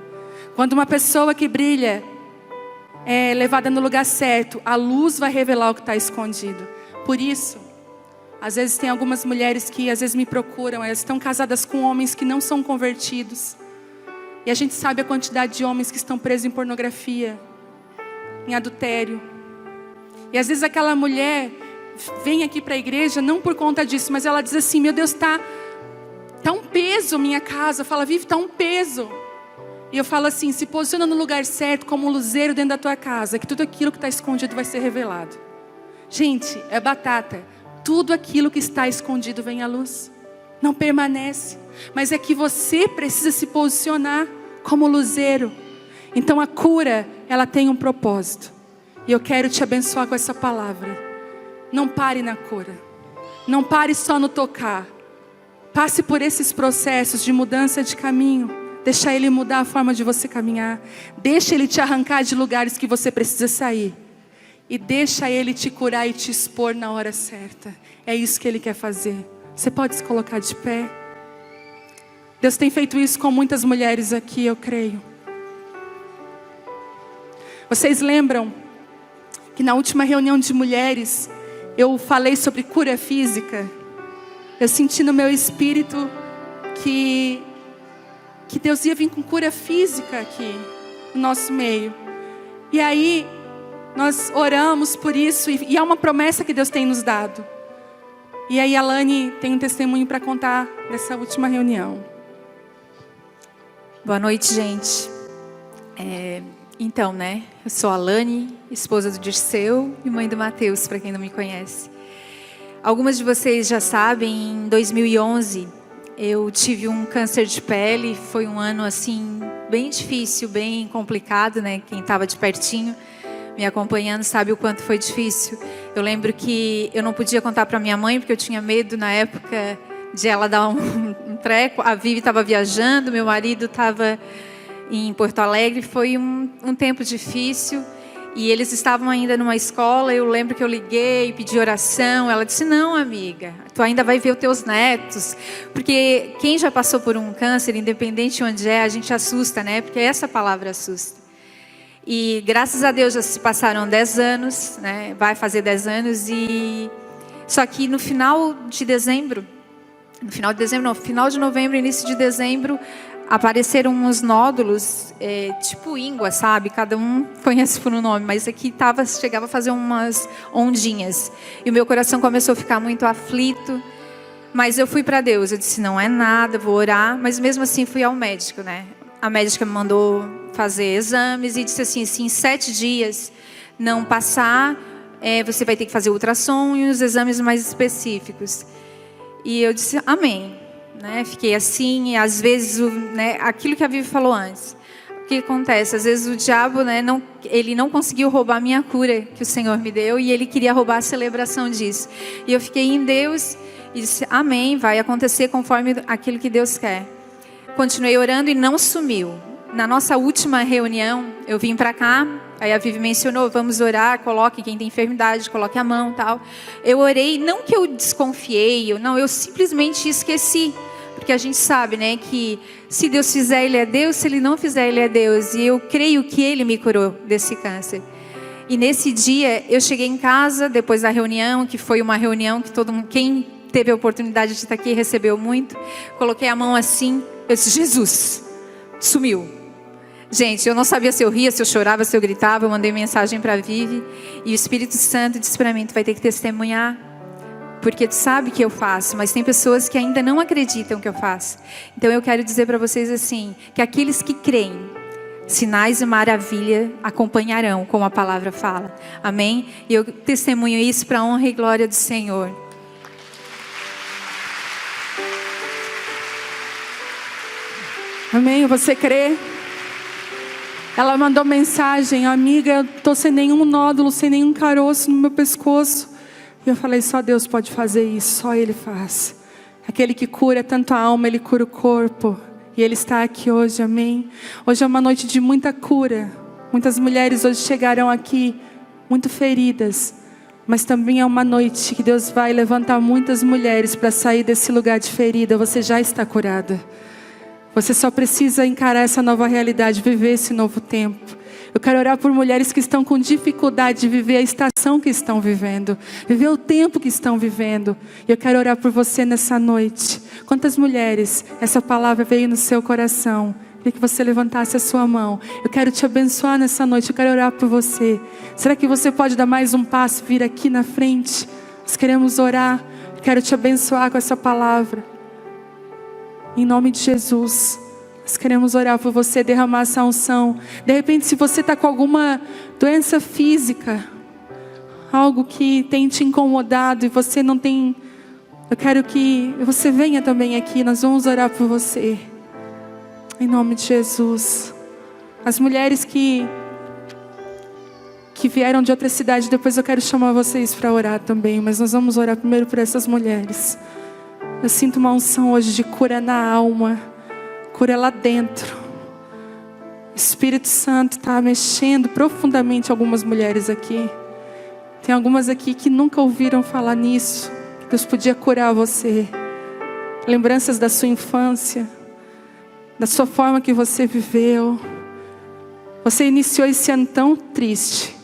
Quando uma pessoa que brilha é levada no lugar certo, a luz vai revelar o que está escondido. Por isso, às vezes tem algumas mulheres que às vezes me procuram, elas estão casadas com homens que não são convertidos. E a gente sabe a quantidade de homens que estão presos em pornografia, em adultério. E às vezes aquela mulher vem aqui para a igreja não por conta disso, mas ela diz assim: meu Deus, tá um peso minha casa. Fala: Vivi, tá um peso. E eu falo assim: se posiciona no lugar certo, como um luzeiro dentro da tua casa, que tudo aquilo que está escondido vai ser revelado. Gente, é batata. Tudo aquilo que está escondido vem à luz. Não permanece. Mas é que você precisa se posicionar como luzeiro. Então a cura, ela tem um propósito. E eu quero te abençoar com essa palavra. Não pare na cura. Não pare só no tocar. Passe por esses processos de mudança de caminho. Deixa Ele mudar a forma de você caminhar. Deixa Ele te arrancar de lugares que você precisa sair. E deixa Ele te curar e te expor na hora certa. É isso que Ele quer fazer. Você pode se colocar de pé. Deus tem feito isso com muitas mulheres aqui, eu creio. Vocês lembram que na última reunião de mulheres eu falei sobre cura física? Eu senti no meu espírito que Deus ia vir com cura física aqui no nosso meio. E aí nós oramos por isso, e é uma promessa que Deus tem nos dado. E aí a Lani tem um testemunho para contar dessa última reunião. Boa noite, gente. Então, eu sou a Lani, esposa do Dirceu e mãe do Mateus, para quem não me conhece. Algumas de vocês já sabem, em 2011, eu tive um câncer de pele. Foi um ano assim, bem difícil, bem complicado, Quem estava de pertinho me acompanhando sabe o quanto foi difícil. Eu lembro que eu não podia contar para minha mãe, porque eu tinha medo na época de ela dar um treco. A Vivi estava viajando, meu marido estava em Porto Alegre. Foi um tempo difícil. E eles estavam ainda numa escola. Eu lembro que eu liguei, pedi oração. Ela disse: não, amiga, tu ainda vai ver os teus netos. Porque quem já passou por um câncer, independente de onde é, a gente assusta, Porque essa palavra assusta. E graças a Deus já se passaram 10 anos, Vai fazer 10 anos. E só que no final de novembro, início de dezembro, apareceram uns nódulos, tipo íngua, sabe? Cada um conhece por um nome, mas aqui chegava a fazer umas ondinhas. E o meu coração começou a ficar muito aflito. Mas eu fui para Deus, eu disse: não é nada, vou orar. Mas mesmo assim fui ao médico, A médica me mandou fazer exames e disse assim: se em 7 dias não passar, você vai ter que fazer ultrassom e os exames mais específicos. E eu disse: amém. Fiquei assim. E às vezes, aquilo que a Vivi falou antes, o que acontece? Às vezes o diabo, ele não conseguiu roubar a minha cura que o Senhor me deu, e ele queria roubar a celebração disso. E eu fiquei em Deus e disse: amém, vai acontecer conforme aquilo que Deus quer. Continuei orando e não sumiu. Na nossa última reunião, eu vim para cá, aí a Vivi mencionou: vamos orar, coloque quem tem enfermidade, coloque a mão, tal. Eu orei, não que eu desconfiei, eu simplesmente esqueci. Porque a gente sabe, que se Deus fizer, Ele é Deus, se Ele não fizer, Ele é Deus. E eu creio que Ele me curou desse câncer. E nesse dia, eu cheguei em casa, depois da reunião, que foi uma reunião que quem teve a oportunidade de estar aqui recebeu muito. Coloquei a mão assim, eu disse: Jesus, sumiu. Gente, eu não sabia se eu ria, se eu chorava, se eu gritava. Eu mandei mensagem para a Vivi e o Espírito Santo disse para mim: tu vai ter que testemunhar, porque tu sabe que eu faço, mas tem pessoas que ainda não acreditam que eu faço. Então eu quero dizer para vocês assim, que aqueles que creem, sinais e maravilha acompanharão, como a palavra fala. Amém? E eu testemunho isso para a honra e glória do Senhor. Amém? Você crê? Ela mandou mensagem: amiga, eu estou sem nenhum nódulo, sem nenhum caroço no meu pescoço. E eu falei: só Deus pode fazer isso, só Ele faz. Aquele que cura tanto a alma, Ele cura o corpo. E Ele está aqui hoje, amém? Hoje é uma noite de muita cura. Muitas mulheres hoje chegarão aqui muito feridas. Mas também é uma noite que Deus vai levantar muitas mulheres para sair desse lugar de ferida. Você já está curada. Você só precisa encarar essa nova realidade, viver esse novo tempo. Eu quero orar por mulheres que estão com dificuldade de viver a estação que estão vivendo, viver o tempo que estão vivendo. E eu quero orar por você nessa noite. Quantas mulheres essa palavra veio no seu coração? Queria que você levantasse a sua mão. Eu quero te abençoar nessa noite, eu quero orar por você. Será que você pode dar mais um passo, vir aqui na frente? Nós queremos orar, eu quero te abençoar com essa palavra. Em nome de Jesus, nós queremos orar por você, derramar essa unção. De repente, se você está com alguma doença física, algo que tem te incomodado e você não tem, eu quero que você venha também aqui, nós vamos orar por você. Em nome de Jesus. As mulheres que vieram de outra cidade, depois eu quero chamar vocês para orar também, mas nós vamos orar primeiro por essas mulheres. Eu sinto uma unção hoje de cura na alma, cura lá dentro. O Espírito Santo está mexendo profundamente algumas mulheres aqui. Tem algumas aqui que nunca ouviram falar nisso, que Deus podia curar você. Lembranças da sua infância, da sua forma que você viveu. Você iniciou esse ano tão triste,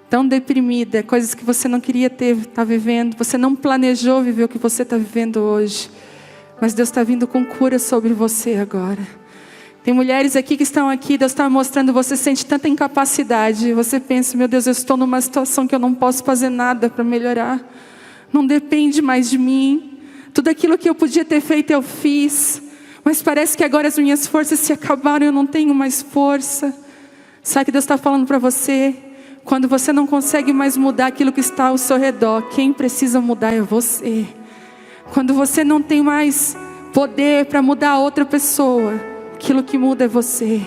tão deprimida, coisas que você não queria estar vivendo. Você não planejou viver o que você está vivendo hoje. Mas Deus está vindo com cura sobre você agora. Tem mulheres aqui que estão aqui, Deus está mostrando, você sente tanta incapacidade. Você pensa: meu Deus, eu estou numa situação que eu não posso fazer nada para melhorar. Não depende mais de mim. Tudo aquilo que eu podia ter feito eu fiz. Mas parece que agora as minhas forças se acabaram, eu não tenho mais força. Sabe o que Deus está falando para você? Quando você não consegue mais mudar aquilo que está ao seu redor, quem precisa mudar é você. Quando você não tem mais poder para mudar a outra pessoa, aquilo que muda é você.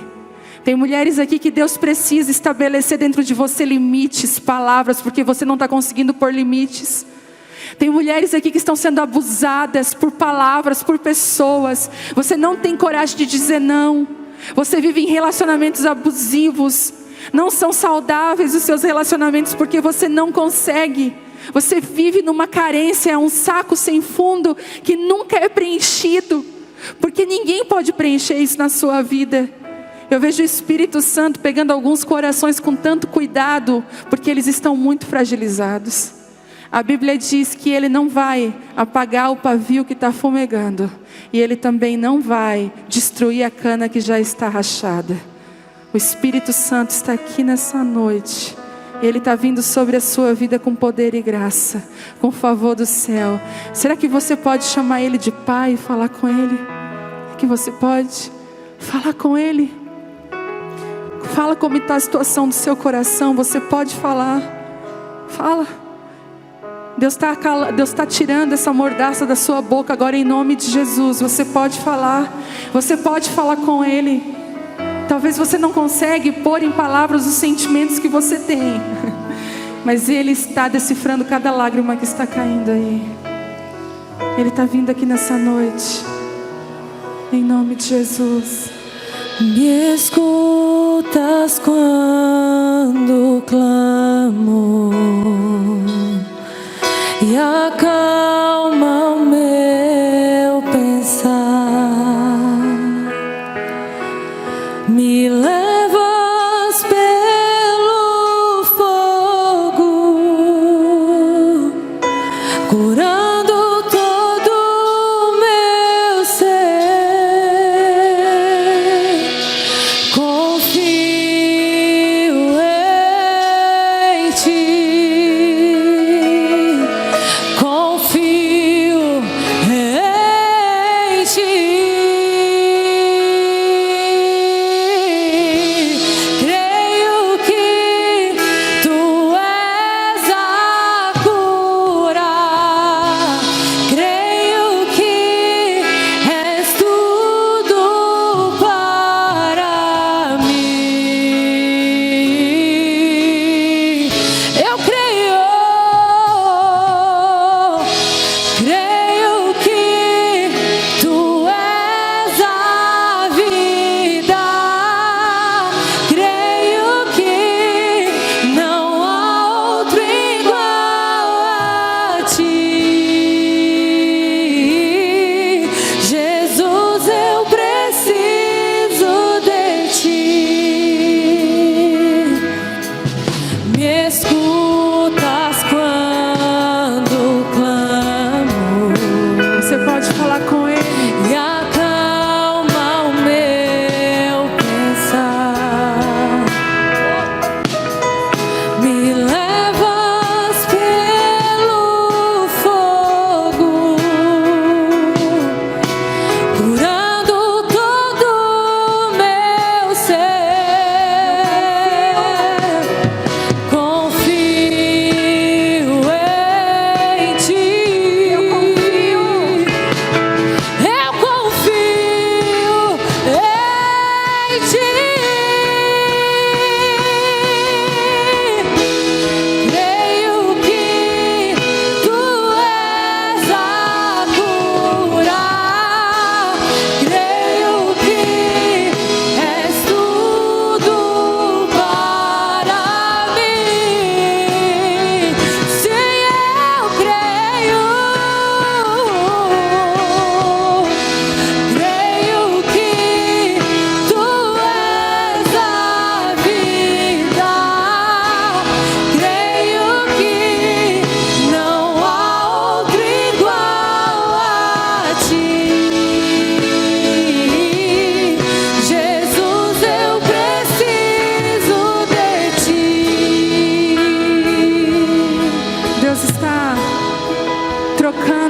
Tem mulheres aqui que Deus precisa estabelecer dentro de você limites, palavras, porque você não está conseguindo pôr limites. Tem mulheres aqui que estão sendo abusadas por palavras, por pessoas. Você não tem coragem de dizer não. Você vive em relacionamentos abusivos. Não são saudáveis os seus relacionamentos porque você não consegue. Você vive numa carência, um saco sem fundo que nunca é preenchido. Porque ninguém pode preencher isso na sua vida. Eu vejo o Espírito Santo pegando alguns corações com tanto cuidado, porque eles estão muito fragilizados. A Bíblia diz que Ele não vai apagar o pavio que está fumegando. E Ele também não vai destruir a cana que já está rachada. O Espírito Santo está aqui nessa noite. Ele está vindo sobre a sua vida com poder e graça, com favor do céu. Será que você pode chamar Ele de Pai e falar com Ele? Que você pode falar com Ele? Fala como está a situação do seu coração. Você pode falar. Fala. Deus está tirando essa mordaça da sua boca agora em nome de Jesus. Você pode falar. Você pode falar com Ele. Talvez você não consegue pôr em palavras os sentimentos que você tem. Mas Ele está decifrando cada lágrima que está caindo aí. Ele está vindo aqui nessa noite. Em nome de Jesus. Me escutas quando clamo e acalma o meu pensar. Me levas pelo fogo, curando todo o meu ser.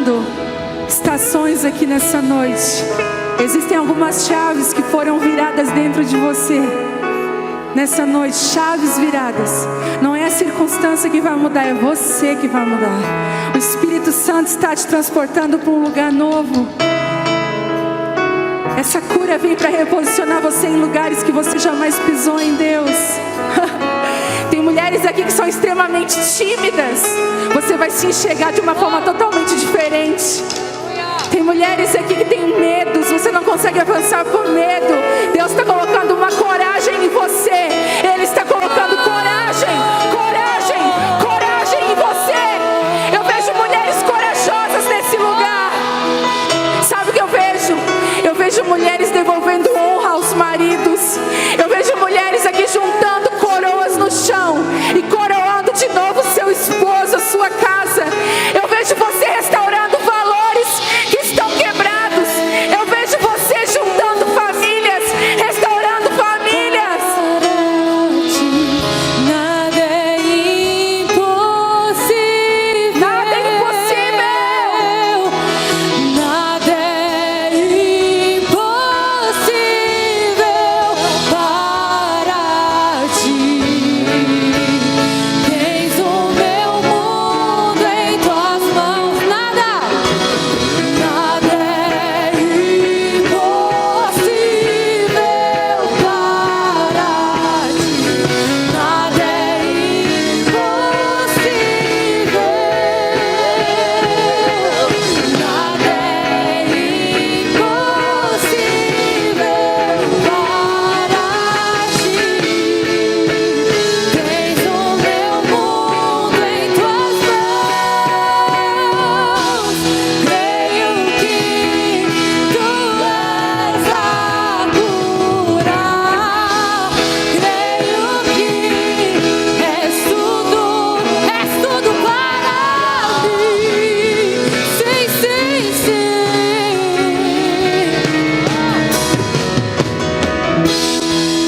declarando estações aqui nessa noite. Existem algumas chaves que foram viradas dentro de você nessa noite, chaves viradas. Não é a circunstância que vai mudar, é você que vai mudar. O Espírito Santo está te transportando para um lugar novo. Essa cura vem para reposicionar você em lugares que você jamais pisou em Deus. Tem mulheres aqui que são extremamente tímidas. Você vai se enxergar de uma forma totalmente diferente. Tem mulheres aqui que têm medos. Você não consegue avançar por medo. Deus está colocando uma coragem em você. Ele está colocando coragem, coragem, coragem em você. Eu vejo mulheres corajosas nesse lugar. Sabe o que eu vejo? Eu vejo mulheres devolvendo honra aos maridos. Eu vejo mulheres aqui juntando coroas no chão e coroando de novo seu esposo, a sua casa. Eu vejo você restaurando valores que estão quebrados. Eu vejo você juntando famílias, restaurando famílias. Nada é impossível. Nada é impossível. Nada é impossível para ti. Tens o meu mundo em tuas mãos. Nada é impossível para ti. Nada é impossível. Nada é impossível para ti. Tens o meu mundo em tuas mãos. Creio que tu és a cura. Creio que és tudo para mim. Sim, sim, sim.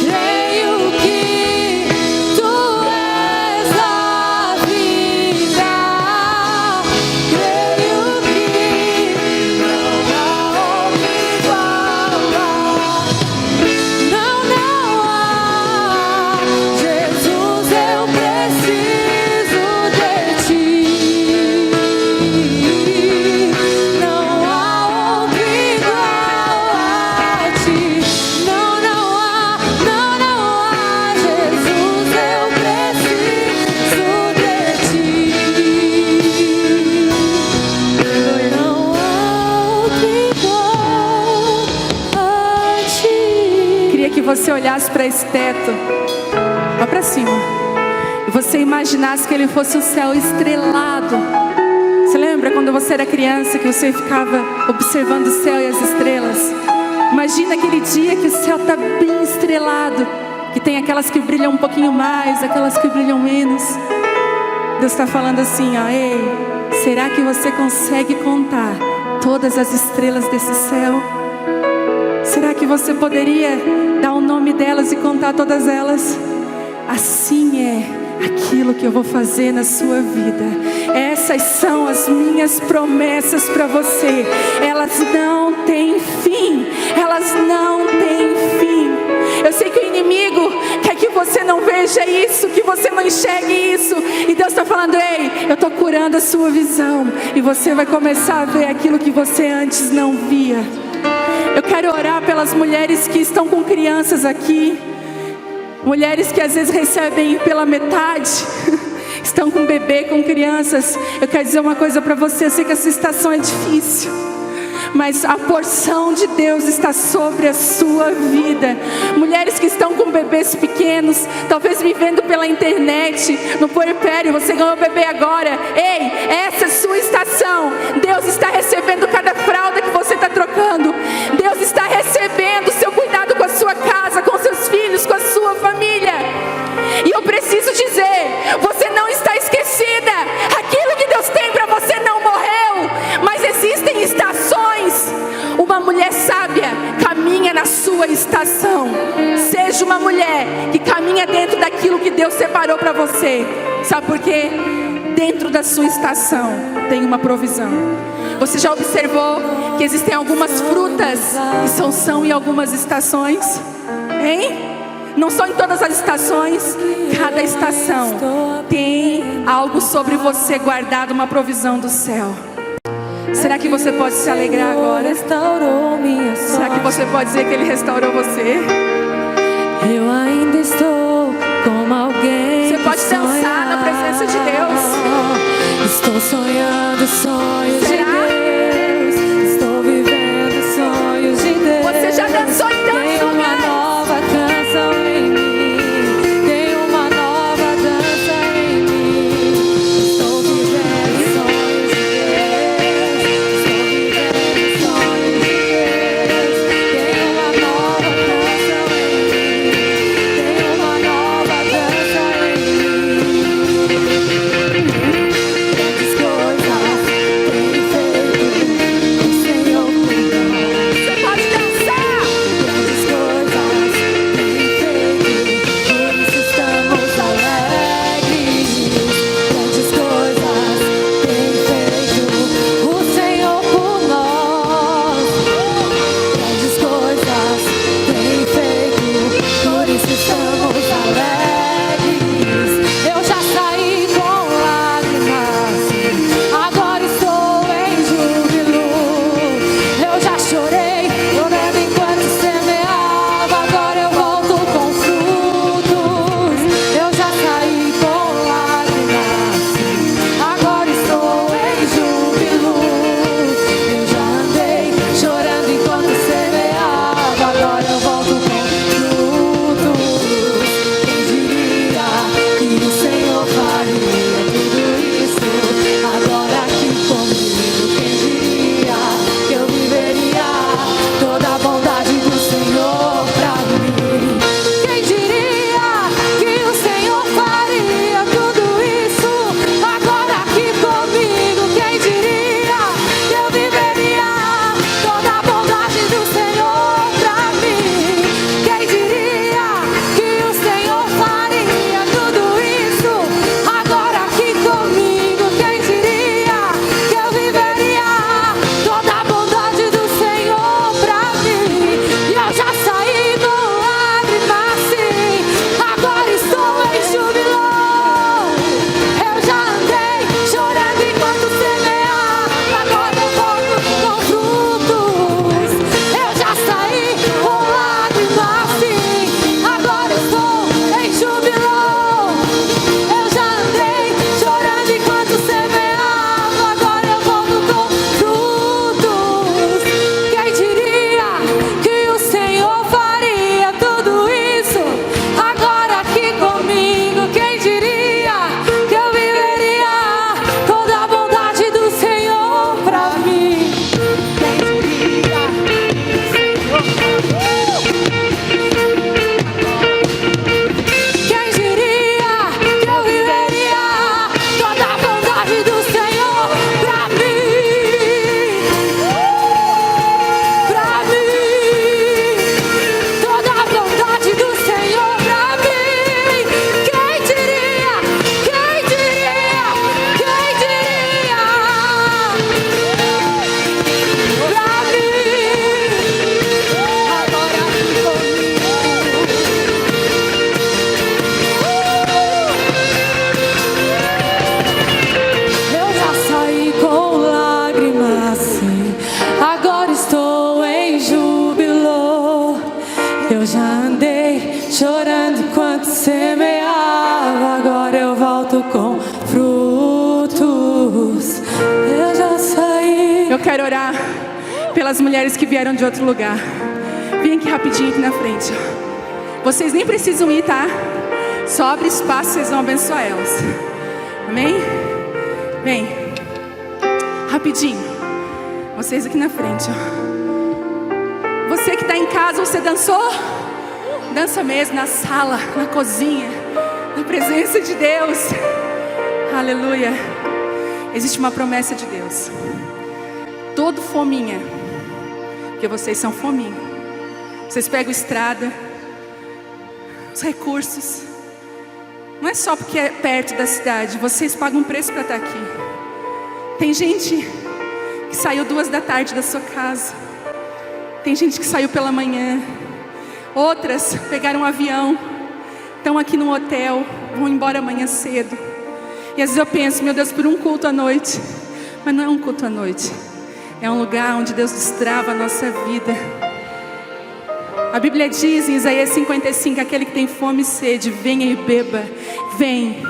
Creio que tu és a vida. Creio que não há outro igual. Não há. Jesus, eu preciso de ti. Não há outro igual a ti. Não há. Jesus, eu preciso de ti. Não há outro igual a ti. Queria que você olhasse para esse teto, lá para cima, e você imaginasse que ele fosse um céu estrelado. Você lembra quando você era criança que você ficava observando o céu e as estrelas? Imagina aquele dia que o céu está bem estrelado, que tem aquelas que brilham um pouquinho mais, aquelas que brilham menos. Deus está falando assim, ó, ei, será que você consegue contar todas as estrelas desse céu? Será que você poderia dar o nome delas e contar todas elas? Assim é aquilo que eu vou fazer na sua vida. Essas são as minhas promessas para você. Elas não têm fim. Elas não têm fim. Eu sei que o inimigo quer que você não veja isso, que você não enxergue isso. E Deus está falando, ei, eu estou curando a sua visão. E você vai começar a ver aquilo que você antes não via. Eu quero orar pelas mulheres que estão com crianças aqui. Mulheres que às vezes recebem pela metade, estão com bebê, com crianças. Eu quero dizer uma coisa para você. Eu sei que essa estação é difícil, mas a porção de Deus está sobre a sua vida. Mulheres que estão com bebês pequenos, talvez vivendo pela internet, no puerpério, você ganhou bebê agora. Ei, essa é a sua estação. Deus está recebendo cada fralda que você está trocando. Deus está recebendo o seu cuidado com a sua casa, com seus filhos, com a sua família. E eu preciso dizer, você não está esquecida. Aquilo que Deus tem para você não morreu, mas existem estações. Uma mulher sábia caminha na sua estação. Seja uma mulher que caminha dentro daquilo que Deus separou para você. Sabe por quê? dentro da sua estação tem uma provisão. Você já observou que existem algumas frutas que são em algumas estações? Hein? Não são em todas as estações. Cada estação tem algo sobre você guardado, uma provisão do céu. Será que você pode se alegrar agora? Será que você pode dizer que Ele restaurou você? Eu ainda estou como alguém. Você pode dançar na presença de Deus. Estou sonhando sonhos Será? de Deus. Estou vivendo sonhos de Deus. Você já dançou em tantos Tem uma lugares. nova canção em mim. Tem uma nova dança em mim. Estou vivendo sonhos de Deus. Estou vivendo sonhos de Deus. Tem uma nova canção em mim. Tem uma nova dança em mim. Grandes coisas tem feito o Senhor por nós. Você pode dançar. Grandes coisas tem feito, por isso estamos alegres. Grandes coisas tem feito o Senhor por nós. Grandes coisas tem feito, por isso estamos alegres. Eu já saí com lágrimas, agora estou em júbilo. Eu já chorei, chorando enquanto semeava, agora eu volto com frutos. Eu já saí com lágrimas, agora estou em júbilo. Eu já andei chorando enquanto semeava, agora eu volto com frutos. Quem diria que o Senhor faria tudo isso agora aqui comigo? Quem diria que eu viveria toda a bondade do Senhor pra mim? Quem diria que o Senhor faria tudo isso agora aqui comigo? Quem diria que eu viveria toda a bondade do Senhor pra mim? Quem diria que o Senhor faria tudo isso agora aqui comigo? Quem diria que eu viveria toda a bondade do Senhor pra mim? E eu já saí com lágrimas, sim, agora estou em júbilo. Eu já andei chorando enquanto semeava, agora eu volto com frutos. Eu já saí com lágrimas, sim, agora estou em júbilo. Eu já andei chorando enquanto semeava, agora eu volto com frutos. Quem diria que o Senhor faria tudo isso agora aqui comigo? Quem diria que eu viveria toda a bondade do Senhor pra mim? Quem diria que o Senhor Quem diria que eu viveria toda a bondade do Senhor pra mim? Pra mim, toda a bondade do Senhor pra mim. Quem diria? Quem diria? Quem diria? Pra mim, agora comigo. Eu já saí com lágrimas, sim, agora estou em júbilo. Eu já andei chorando enquanto semeava, agora eu volto com frutos. Eu já saí. Eu quero orar pelas mulheres que vieram de outro lugar. Vem aqui rapidinho aqui na frente. Vocês nem precisam ir, tá? Só abre espaço, vocês vão abençoar elas. Amém? Vem. Rapidinho. Vocês aqui na frente, ó. Você que está em casa, você dançou? Dança mesmo na sala, na cozinha, na presença de Deus. Aleluia. Existe uma promessa de Deus. Todo fominha, porque vocês são fominha. Vocês pegam estrada, os recursos, Não é só porque é perto da cidade. Vocês pagam um preço para estar aqui. Tem gente que saiu 2 da tarde da sua casa. Tem gente que saiu pela manhã. Outras pegaram um avião, estão aqui num hotel, vão embora amanhã cedo. E às vezes eu penso, meu Deus, por um culto à noite. Mas não é um culto à noite. É um lugar onde Deus destrava a nossa vida. A Bíblia diz em Isaías 55, aquele que tem fome e sede, venha e beba. Vem,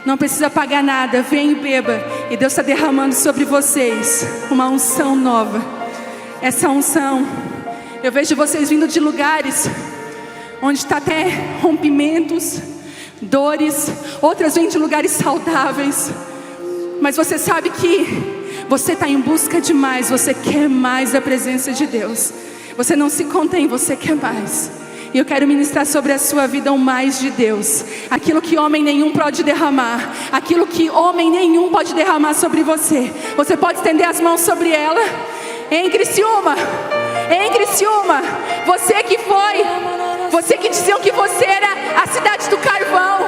não precisa pagar nada, vem e beba. E Deus está derramando sobre vocês uma unção nova. Essa unção, eu vejo vocês vindo de lugares onde está até rompimentos, dores. Outras vêm de lugares saudáveis. Mas você sabe que você está em busca de mais. Você quer mais da presença de Deus. Você não se contém, você quer mais. E eu quero ministrar sobre a sua vida o mais de Deus. Aquilo que homem nenhum pode derramar. Aquilo que homem nenhum pode derramar sobre você. Você pode estender as mãos sobre ela. Em Criciúma, você que foi, você que diziam que você era a cidade do carvão,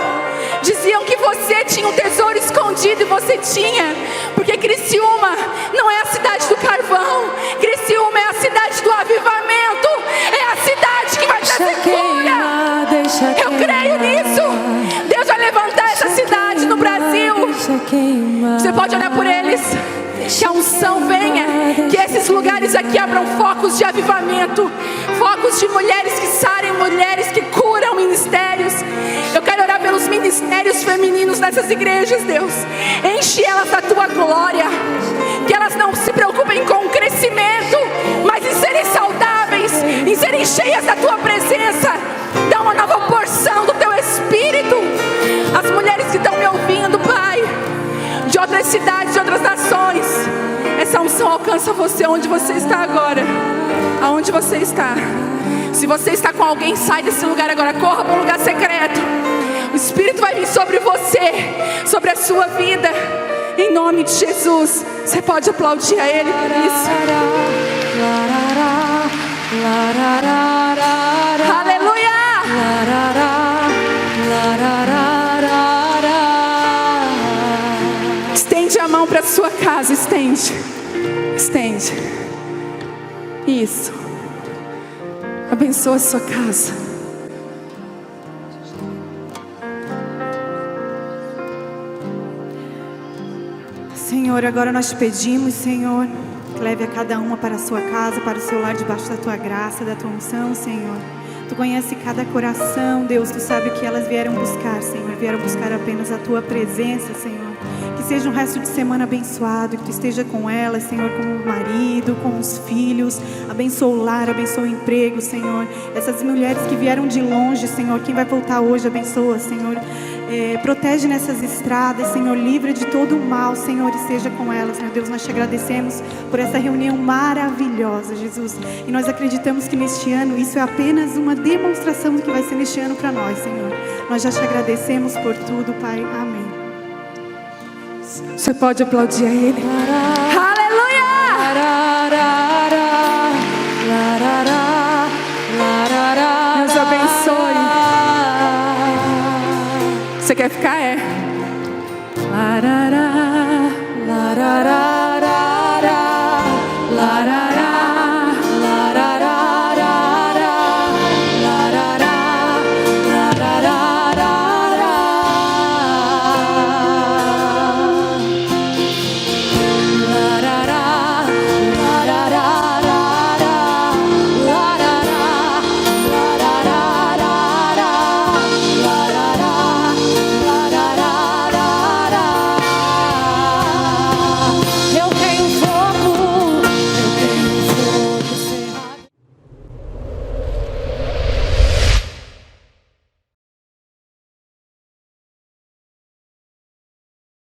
diziam que você tinha um tesouro escondido, e você tinha, porque Criciúma não é a cidade do carvão, Criciúma é a cidade do avivamento, é a cidade que vai trazer cura. Eu creio nisso. Deus vai levantar essa cidade no Brasil. Você pode olhar por eles. Que a unção venha, que esses lugares aqui abram focos de avivamento, focos de mulheres que sarem, mulheres que curam, ministérios. Eu quero orar pelos ministérios femininos nessas igrejas, Deus. Enche elas da tua glória, que elas não se preocupem com o crescimento, mas em serem saudáveis, em serem cheias da tua presença. Dá uma nova porção do teu Espírito. As mulheres que estão me ouvindo, Pai, de outras cidades, de outras nações, essa unção alcança você onde você está agora. Aonde você está. Se você está com alguém, sai desse lugar agora, corra para um lugar secreto. O Espírito vai vir sobre você, sobre a sua vida, em nome de Jesus. Você pode aplaudir a Ele por isso. Aleluia! Estende a mão para a sua casa, estende. Isso. Abençoa a sua casa. Senhor, agora nós te pedimos, Senhor, que leve a cada uma para a sua casa, para o seu lar, debaixo da tua graça, da tua unção, Senhor. Tu conhece cada coração, Deus, tu sabe o que elas vieram buscar, Senhor. Vieram buscar apenas a tua presença, Senhor. Que seja um resto de semana abençoado, que tu esteja com elas, Senhor, com o marido, com os filhos. Abençoa o lar, abençoa o emprego, Senhor. Essas mulheres que vieram de longe, Senhor, quem vai voltar hoje, abençoa, Senhor. Protege nessas estradas, Senhor, livra de todo o mal, Senhor, e esteja com elas, meu Deus. Nós te agradecemos por essa reunião maravilhosa, Jesus, e nós acreditamos que neste ano isso é apenas uma demonstração do que vai ser neste ano para nós, Senhor. Nós já te agradecemos por tudo, Pai, amém. Você pode aplaudir a Ele. Aleluia! Deus abençoe. Você quer ficar?